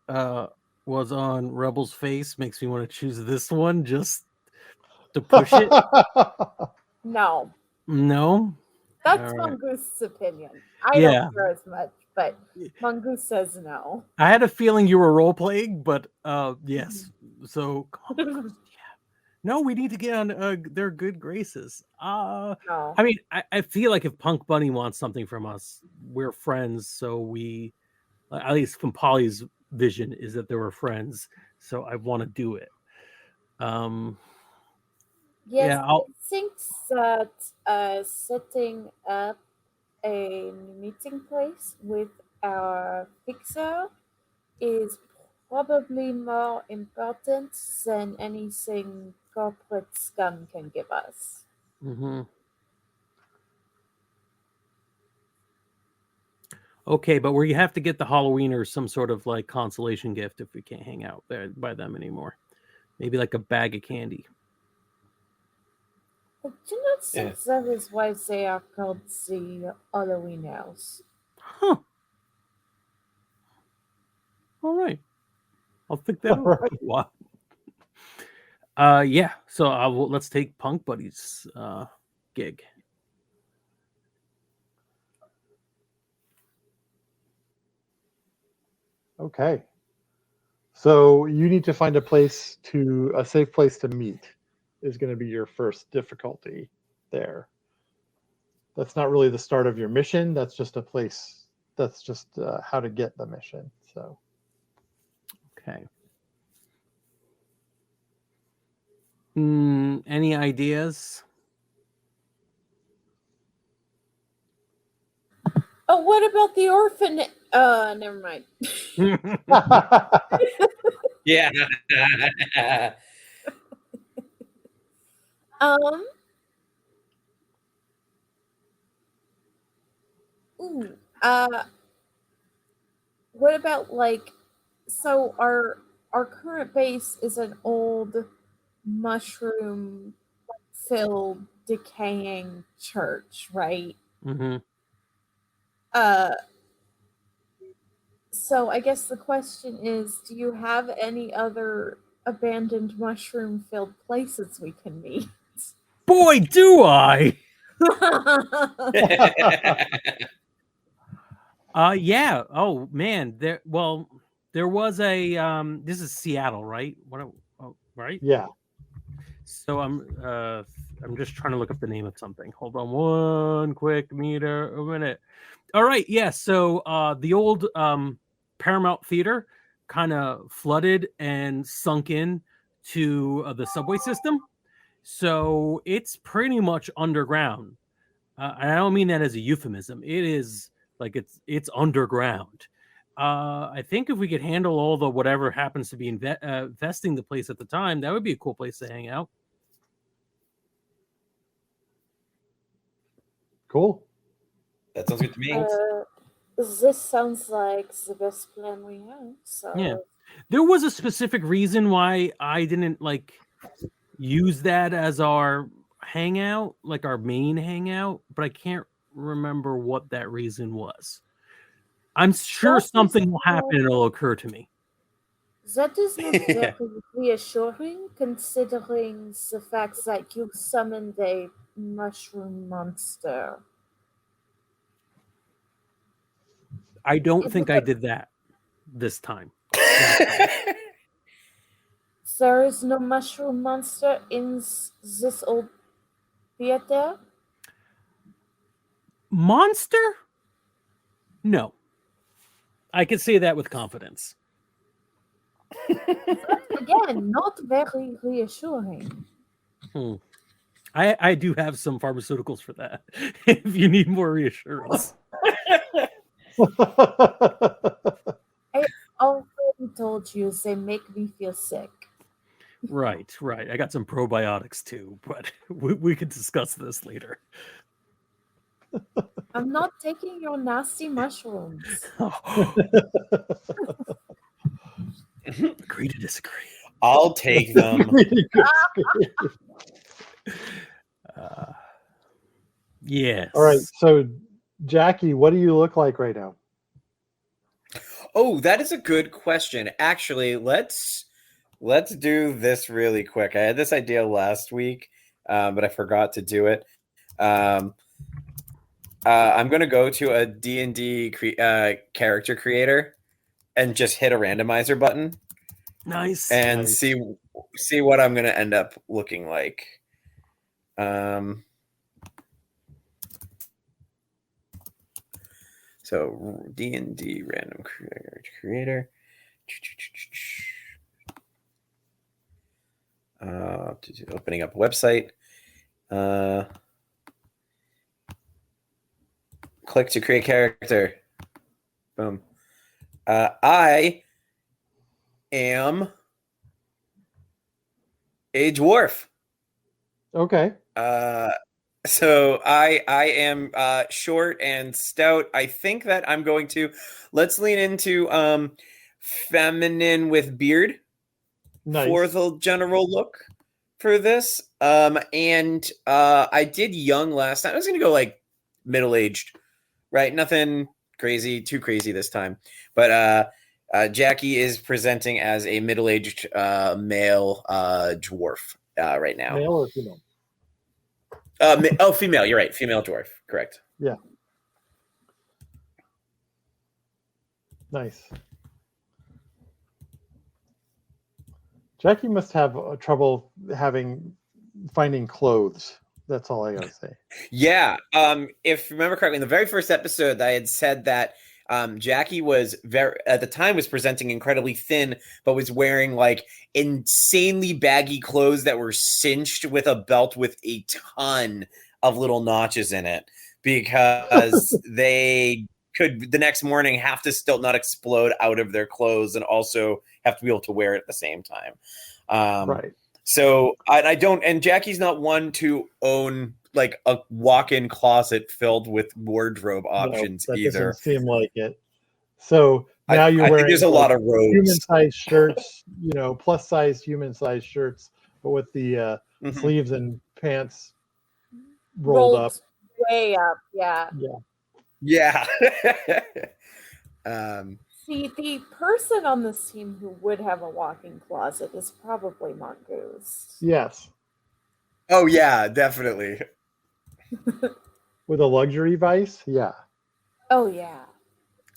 [SPEAKER 1] was on Rebel's face makes me want to choose this one just to push it.
[SPEAKER 3] No,
[SPEAKER 1] No.
[SPEAKER 3] that's
[SPEAKER 1] All right.
[SPEAKER 3] Mongoose's opinion. I
[SPEAKER 1] Yeah.
[SPEAKER 3] don't care as much, but Mongoose says no.
[SPEAKER 1] I had a feeling you were role playing, but yes. So no, we need to get on their good graces.
[SPEAKER 3] No.
[SPEAKER 1] I mean, I feel like if Punk Bunny wants something from us, we're friends. So we, at least from Polly's vision, is that they were friends. So I want to do it.
[SPEAKER 3] Yes,
[SPEAKER 1] yeah,
[SPEAKER 3] I think that setting up a meeting place with our fixer is probably more important than anything corporate scum can give us.
[SPEAKER 1] Okay, but we have to get the Halloween or some sort of like consolation gift if we can't hang out there by them anymore. Maybe like a bag of candy.
[SPEAKER 3] I do not think that is why they are called the Halloween house.
[SPEAKER 1] Huh. All right. I'll think that over for a while. Yeah. So let's take Punk Buddy's gig.
[SPEAKER 2] Okay. So you need to find a safe place to meet is going to be your first difficulty there. That's not really the start of your mission. That's just a place. That's just how to get the mission. So.
[SPEAKER 1] Okay. Any ideas?
[SPEAKER 3] Oh, what about the orphan? Never mind.
[SPEAKER 4] Yeah.
[SPEAKER 3] What about so our current base is an old mushroom filled decaying church, right?
[SPEAKER 1] Mm-hmm.
[SPEAKER 3] So I guess the question is, do you have any other abandoned mushroom filled places we can meet?
[SPEAKER 1] Boy, do I! Yeah. Oh man. There was a this is Seattle, right? Right?
[SPEAKER 2] Yeah.
[SPEAKER 1] So I'm just trying to look up the name of something. Hold on one quick minute. All right, yeah. So the old Paramount Theater kind of flooded and sunk in to the subway system. So it's pretty much underground. I don't mean that as a euphemism. It is like it's underground. I think if we could handle all the whatever happens to be investing the place at the time, that would be a cool place to hang out.
[SPEAKER 2] Cool.
[SPEAKER 4] That sounds good to me.
[SPEAKER 3] This sounds like the best plan we have. So
[SPEAKER 1] Yeah. There was a specific reason why I didn't like use that as our hangout, like our main hangout, but I can't remember what that reason was. I'm sure something will happen and it'll occur to me.
[SPEAKER 3] That is not very reassuring, considering the fact that you summoned a mushroom monster.
[SPEAKER 1] I don't think I did that this time.
[SPEAKER 3] There is no mushroom monster in this old theater?
[SPEAKER 1] Monster? No. I can say that with confidence.
[SPEAKER 3] Again, not very reassuring.
[SPEAKER 1] I do have some pharmaceuticals for that if you need more reassurance.
[SPEAKER 3] I already told you they make me feel sick.
[SPEAKER 1] Right. I got some probiotics too, but we could discuss this later.
[SPEAKER 3] I'm not taking your nasty mushrooms.
[SPEAKER 1] Agree to disagree.
[SPEAKER 4] I'll take them.
[SPEAKER 1] Yes.
[SPEAKER 2] All right. So, Jackie, what do you look like right now?
[SPEAKER 4] Oh, that is a good question. Actually, let's do this really quick. I had this idea last week, but I forgot to do it. I'm going to go to a D&D character creator and just hit a randomizer button.
[SPEAKER 1] Nice.
[SPEAKER 4] And see what I'm going to end up looking like. So D&D random creator. Opening up a website. Click to create character. Boom. I am a dwarf.
[SPEAKER 2] Okay.
[SPEAKER 4] So I am short and stout. I think that I'm going to let's lean into feminine with beard for the general look for this. And I did young last time. I was gonna go like middle-aged, right? Nothing crazy, too crazy this time. But Jackie is presenting as a middle-aged male dwarf right now.
[SPEAKER 2] Male or female?
[SPEAKER 4] Female. You're right. Female dwarf. Correct.
[SPEAKER 2] Yeah. Nice. Jackie must have trouble finding clothes. That's all I gotta say.
[SPEAKER 4] Yeah. If you remember correctly, in the very first episode, I had said that Jackie was at the time was presenting incredibly thin, but was wearing like insanely baggy clothes that were cinched with a belt with a ton of little notches in it because they could the next morning have to still not explode out of their clothes and also have to be able to wear it at the same time.
[SPEAKER 2] Right.
[SPEAKER 4] So I don't, and Jackie's not one to own like a walk-in closet filled with wardrobe options
[SPEAKER 2] that
[SPEAKER 4] either.
[SPEAKER 2] Doesn't seem like it. So now you're
[SPEAKER 4] I
[SPEAKER 2] wearing
[SPEAKER 4] think there's a lot of robes.
[SPEAKER 2] human-sized shirts, plus-size human-sized shirts but with the
[SPEAKER 4] Mhm.
[SPEAKER 2] sleeves and pants rolled up.
[SPEAKER 3] Way up, yeah.
[SPEAKER 2] Yeah.
[SPEAKER 4] Yeah.
[SPEAKER 3] See, the person on this team who would have a walk-in closet is probably Mongoose.
[SPEAKER 2] Yes.
[SPEAKER 4] Oh yeah, definitely.
[SPEAKER 2] With a luxury vice. Yeah.
[SPEAKER 3] Oh yeah.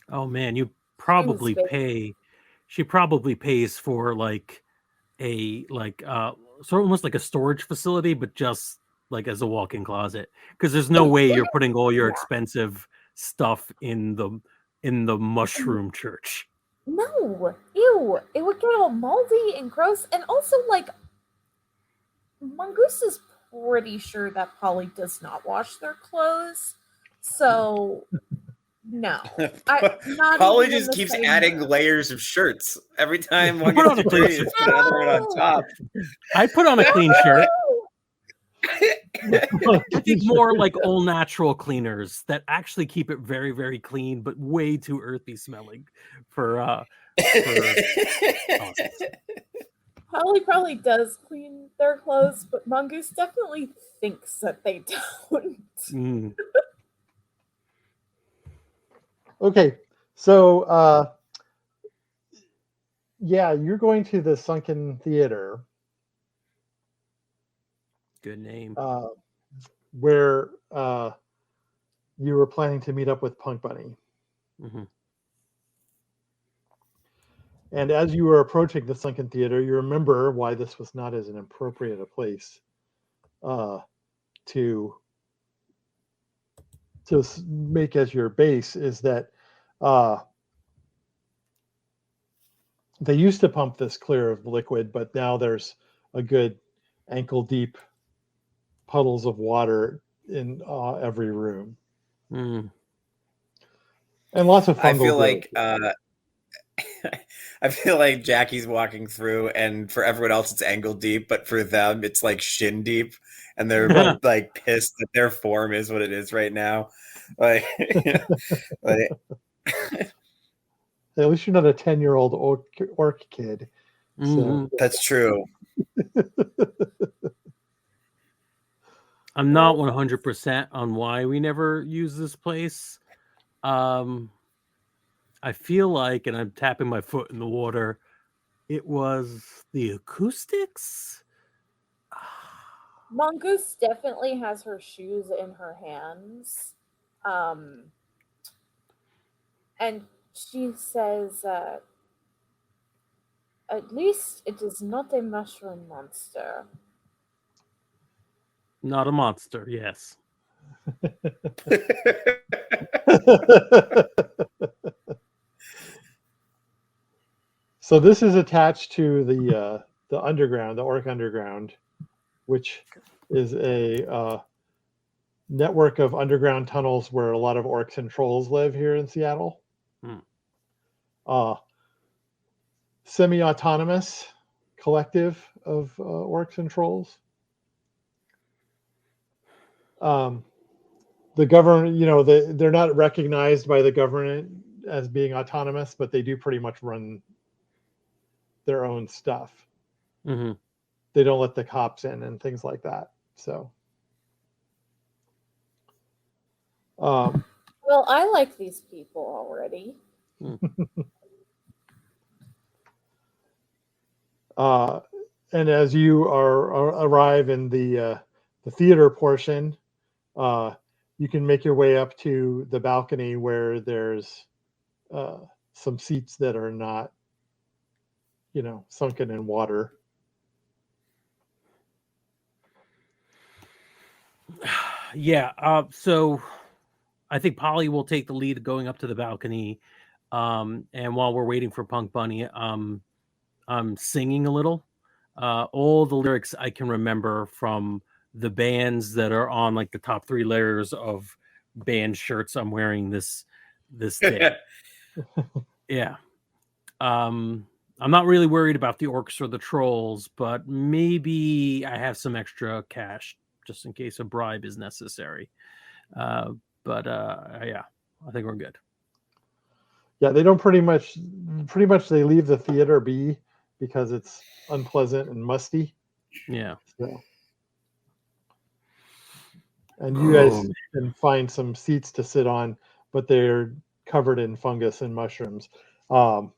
[SPEAKER 1] Oh man, you probably
[SPEAKER 3] Space.
[SPEAKER 1] pay. She probably pays for like a sort of almost like a storage facility, but just like as a walk-in closet. Because there's no way you're putting all your
[SPEAKER 3] Yeah.
[SPEAKER 1] expensive stuff in the mushroom church.
[SPEAKER 3] No, ew! It would get all moldy and gross, and also like Mongoose is pretty sure that Polly does not wash their clothes, so no. Not
[SPEAKER 4] Polly
[SPEAKER 3] even in
[SPEAKER 4] just
[SPEAKER 3] the
[SPEAKER 4] keeps
[SPEAKER 3] same
[SPEAKER 4] adding
[SPEAKER 3] room.
[SPEAKER 4] layers of shirts. Every time one
[SPEAKER 1] Put on
[SPEAKER 4] gets
[SPEAKER 1] a clean
[SPEAKER 4] dirty,
[SPEAKER 1] shirt.
[SPEAKER 4] just put another one on top.
[SPEAKER 1] I put on a clean shirt.
[SPEAKER 3] No!
[SPEAKER 1] I think more like all natural cleaners that actually keep it very, very clean, but way too earthy smelling for
[SPEAKER 3] Polly probably does clean their clothes, but Mongoose definitely thinks that they don't.
[SPEAKER 1] Mm.
[SPEAKER 2] Okay. So yeah, you're going to the Sunken Theater.
[SPEAKER 1] Good name.
[SPEAKER 2] Where you were planning to meet up with Punk Bunny.
[SPEAKER 1] Mm-hmm.
[SPEAKER 2] And as you were approaching the Sunken Theater, you remember why this was not as an appropriate a place to make as your base is that they used to pump this clear of liquid, but now there's a good ankle deep puddles of water in every room.
[SPEAKER 1] Mm.
[SPEAKER 2] And lots of fungal
[SPEAKER 4] I feel
[SPEAKER 2] growth.
[SPEAKER 4] like I feel like Jackie's walking through, and for everyone else it's ankle deep, but for them it's like shin deep, and they're like pissed that their form is what it is right now. Like, like
[SPEAKER 2] At least you're not a 10-year-old orc kid.
[SPEAKER 1] Mm-hmm.
[SPEAKER 2] So
[SPEAKER 4] that's true.
[SPEAKER 1] I'm not 100% on why we never use this place. I feel like, and I'm tapping my foot in the water, it was the acoustics.
[SPEAKER 3] Mongoose definitely has her shoes in her hands. And she says, at least it is not a mushroom monster.
[SPEAKER 1] Not a monster, yes.
[SPEAKER 2] So this is attached to the underground, the Orc Underground, which is a network of underground tunnels where a lot of orcs and trolls live here in Seattle. Semi-autonomous collective of orcs and trolls. The government, they're not recognized by the government as being autonomous, but they do pretty much run their own stuff.
[SPEAKER 1] Mm-hmm.
[SPEAKER 2] They don't let the cops in and things like that. So,
[SPEAKER 3] well, I like these people already.
[SPEAKER 2] And as you arrive in the theater portion, you can make your way up to the balcony where there's some seats that are not, sunken in water.
[SPEAKER 1] Yeah. So I think Polly will take the lead going up to the balcony. And while we're waiting for Punk Bunny, I'm singing a little. All the lyrics I can remember from the bands that are on like the top 3 layers of band shirts I'm wearing this day. Yeah. I'm not really worried about the orcs or the trolls, but maybe I have some extra cash just in case a bribe is necessary. Yeah, I think we're good.
[SPEAKER 2] Yeah, they don't pretty much they leave the theater be because it's unpleasant and musty.
[SPEAKER 1] Yeah.
[SPEAKER 2] So, and you guys can find some seats to sit on, but they're covered in fungus and mushrooms. And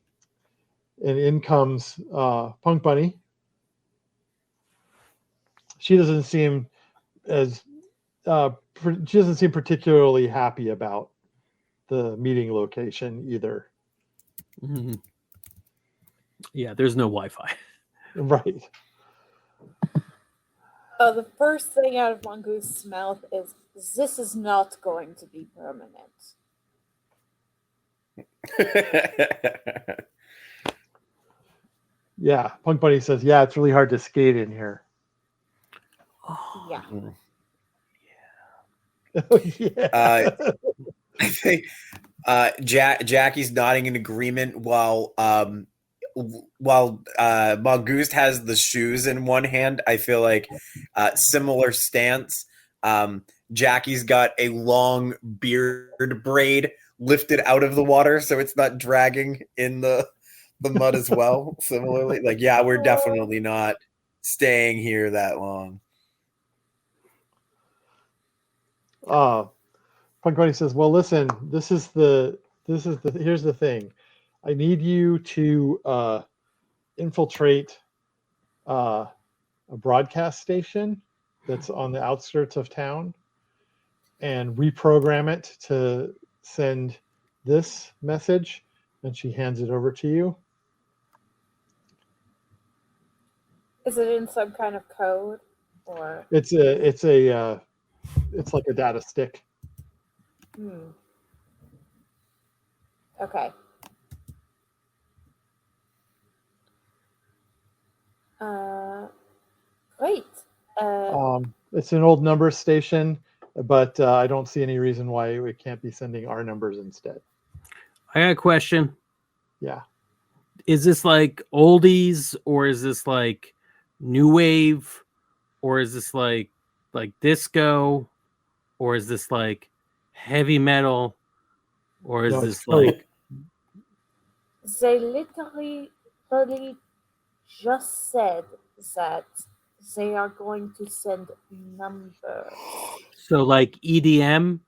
[SPEAKER 2] in comes Punk Bunny. She doesn't seem as she doesn't seem particularly happy about the meeting location either.
[SPEAKER 1] Mhm. Yeah, there's no Wi-Fi.
[SPEAKER 2] Right.
[SPEAKER 3] Oh, the first thing out of Mongoose' mouth is, "This is not going to be permanent."
[SPEAKER 2] Yeah, Punk Bunny says, "Yeah, it's really hard to skate in here."
[SPEAKER 3] Yeah.
[SPEAKER 2] Oh, yeah.
[SPEAKER 4] I think Jackie's nodding in agreement while Mongoose has the shoes in one hand. I feel like similar stance. Jackie's got a long beard braid lifted out of the water, so it's not dragging in the mud as well. Similarly, like, yeah, we're definitely not staying here that long.
[SPEAKER 2] Punk Bunny says, "Well, listen, here's the thing. I need you to infiltrate a broadcast station that's on the outskirts of town and reprogram it to send this message." And she hands it over to you.
[SPEAKER 3] Is it in some kind of code, or?
[SPEAKER 2] It's like a data stick.
[SPEAKER 3] Okay. Great.
[SPEAKER 2] It's an old number station, but I don't see any reason why we can't be sending our numbers instead.
[SPEAKER 1] I got a question.
[SPEAKER 2] Yeah.
[SPEAKER 1] Is this like oldies, or is this like new wave, or is this like disco, or is this like heavy metal, or is this like?
[SPEAKER 3] They literally just said that they are going to send numbers.
[SPEAKER 1] So like EDM?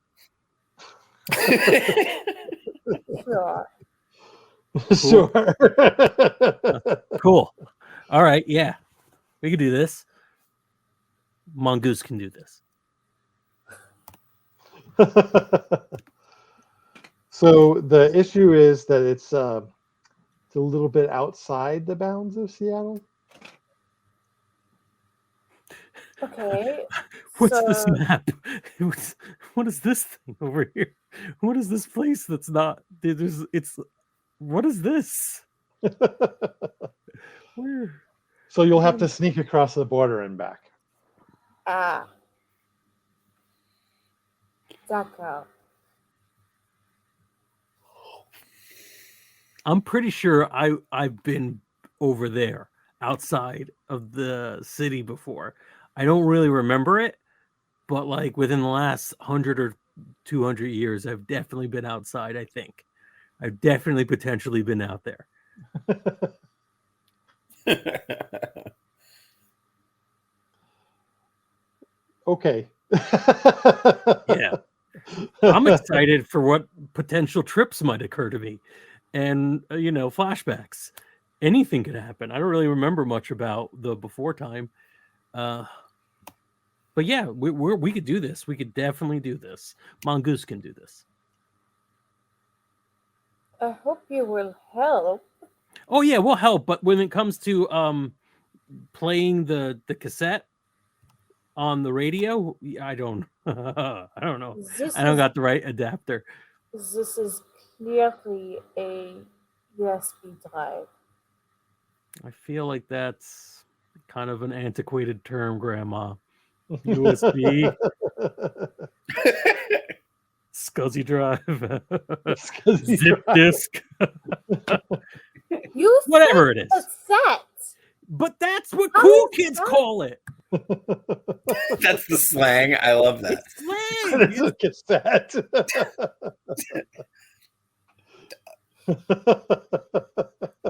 [SPEAKER 3] Sure.
[SPEAKER 2] Sure.
[SPEAKER 1] Cool. All right. Yeah. We can do this. Mongoose can do this.
[SPEAKER 2] So the issue is that it's a little bit outside the bounds of Seattle.
[SPEAKER 3] Okay.
[SPEAKER 1] What's this map? What is this thing over here? What is this place that's not? What is this? Where?
[SPEAKER 2] So you'll have to sneak across the border and back.
[SPEAKER 3] D'accord.
[SPEAKER 1] I'm pretty sure I've been over there outside of the city before. I don't really remember it, but like within the last 100 or 200 years, I've definitely been outside. I think I've definitely potentially been out there.
[SPEAKER 2] Okay.
[SPEAKER 1] Yeah. I'm excited for what potential trips might occur to me, and flashbacks. Anything could happen. I don't really remember much about the before time, but yeah, we could do this. We could definitely do this. Mongoose can do this.
[SPEAKER 3] I hope you will help.
[SPEAKER 1] Oh yeah, we'll help. But when it comes to playing the cassette on the radio, I don't I don't know. I don't got the right adapter.
[SPEAKER 3] This is clearly a USB drive.
[SPEAKER 1] I feel like that's kind of an antiquated term, Grandma. USB. SCSI drive. Zip disk. Whatever it is.
[SPEAKER 3] Cassette.
[SPEAKER 1] But that's what cool kids call it.
[SPEAKER 4] That's the slang. I love that.
[SPEAKER 1] It's slang.
[SPEAKER 2] It's a cassette.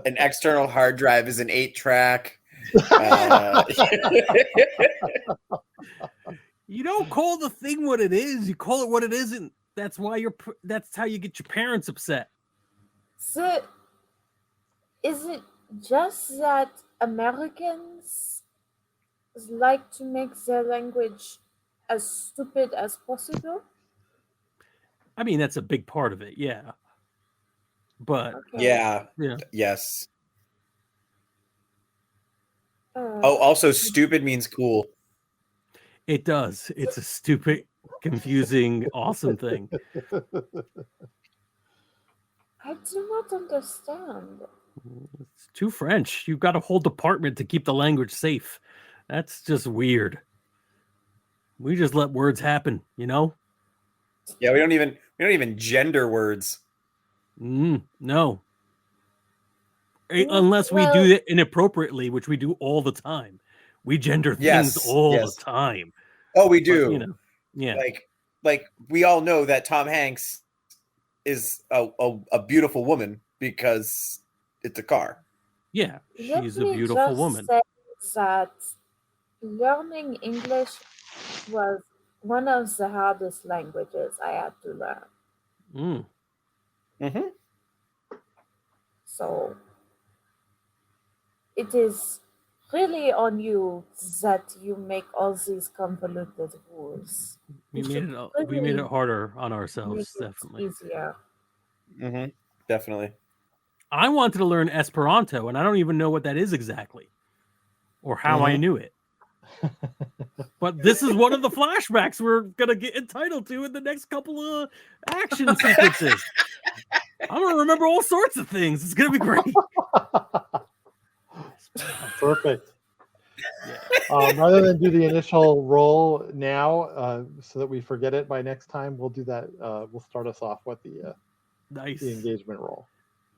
[SPEAKER 4] An external hard drive is an 8-track.
[SPEAKER 1] You don't call the thing what it is. You call it what it isn't. That's why that's how you get your parents upset.
[SPEAKER 3] So, is it just that Americans like to make their language as stupid as possible?
[SPEAKER 1] I mean, that's a big part of it, yeah. But
[SPEAKER 4] yeah. Yes. Also, stupid means cool.
[SPEAKER 1] It does. It's a stupid, confusing, awesome thing.
[SPEAKER 3] I do not understand.
[SPEAKER 1] It's too French. You've got a whole department to keep the language safe. That's just weird. We just let words happen, you know?
[SPEAKER 4] Yeah, we don't even gender words.
[SPEAKER 1] No. Unless we do it inappropriately, which we do all the time. We gender things all the time.
[SPEAKER 4] Oh, we do.
[SPEAKER 1] But, you know, yeah.
[SPEAKER 4] Like we all know that Tom Hanks is a beautiful woman because it's a car.
[SPEAKER 1] Yeah, she's a beautiful woman.
[SPEAKER 3] Say that learning English was one of the hardest languages I had to learn.
[SPEAKER 4] Mm-hmm.
[SPEAKER 3] So it is really on you that you make all these convoluted rules.
[SPEAKER 1] We made it harder on ourselves, definitely.
[SPEAKER 3] Easier.
[SPEAKER 4] Mm-hmm. Definitely.
[SPEAKER 1] I wanted to learn Esperanto, and I don't even know what that is exactly, or how I knew it. But this is one of the flashbacks we're gonna get entitled to in the next couple of action sequences. I'm gonna remember all sorts of things. It's gonna be great.
[SPEAKER 2] Perfect. Rather than do the initial roll now, so that we forget it by next time, we'll do that. We'll start us off with the engagement roll.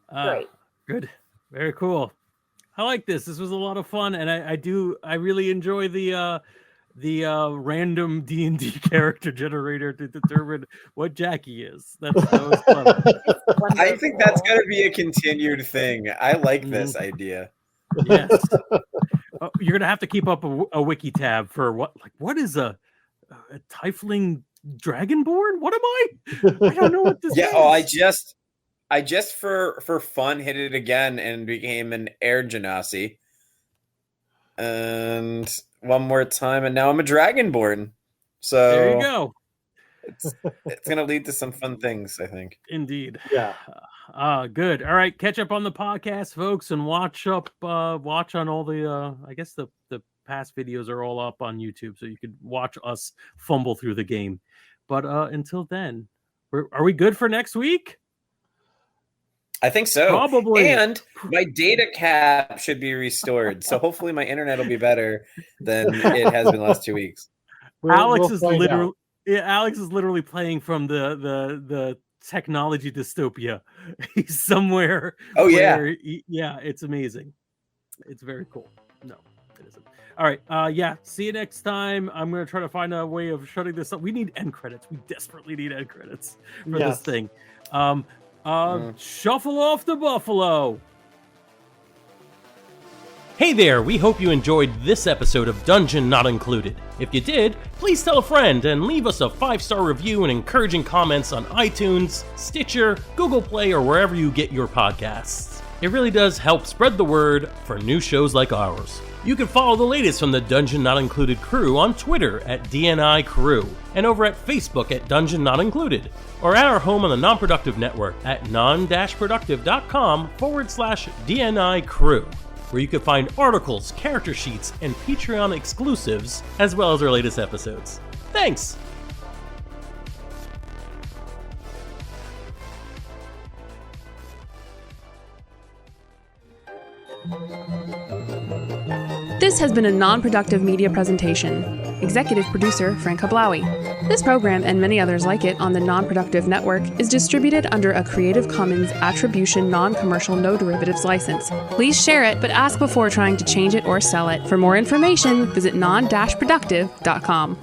[SPEAKER 3] Great.
[SPEAKER 1] Good. Very cool. I like this. This was a lot of fun, and I really enjoy the random D&D character generator to determine what Jackie is. That was fun.
[SPEAKER 4] I think that's going to be a continued thing. I like this idea.
[SPEAKER 1] Yes. You're going to have to keep up a wiki tab for what is a tiefling dragonborn? What am I? I don't know what this is.
[SPEAKER 4] Oh, I just for fun hit it again and became an air genasi. And one more time, and now I'm a dragonborn. So
[SPEAKER 1] there you go.
[SPEAKER 4] It's going to lead to some fun things, I think.
[SPEAKER 1] Indeed.
[SPEAKER 2] Yeah.
[SPEAKER 1] Good. All right, catch up on the podcast, folks, and watch on all the I guess the past videos are all up on YouTube, so you could watch us fumble through the game. But until then, are we good for next week?
[SPEAKER 4] I think so.
[SPEAKER 1] Probably.
[SPEAKER 4] And my data cap should be restored. So hopefully my internet will be better than it has been the last 2 weeks.
[SPEAKER 1] Alex is literally playing from the technology dystopia. He's somewhere.
[SPEAKER 4] Oh, yeah.
[SPEAKER 1] It's amazing. It's very cool. No, it isn't. All right. See you next time. I'm going to try to find a way of shutting this up. We need end credits. We desperately need end credits for this thing. Shuffle off the buffalo. Hey there, we hope you enjoyed this episode of Dungeon Not Included. If you did, please tell a friend and leave us a 5-star review and encouraging comments on iTunes, Stitcher, Google Play, or wherever you get your podcasts. It really does help spread the word for new shows like ours. You can follow the latest from the Dungeon Not Included crew on Twitter at DNI Crew, and over at Facebook at Dungeon Not Included, or at our home on the Non-Productive Network at non-productive.com/DNI Crew, where you can find articles, character sheets, and Patreon exclusives, as well as our latest episodes. Thanks!
[SPEAKER 5] This has been a non-productive media presentation. Executive producer Frank Hablawi. This program and many others like it on the Non-Productive Network is distributed under a Creative Commons Attribution Non-Commercial No Derivatives license. Please share it, but ask before trying to change it or sell it. For more information, visit non-productive.com.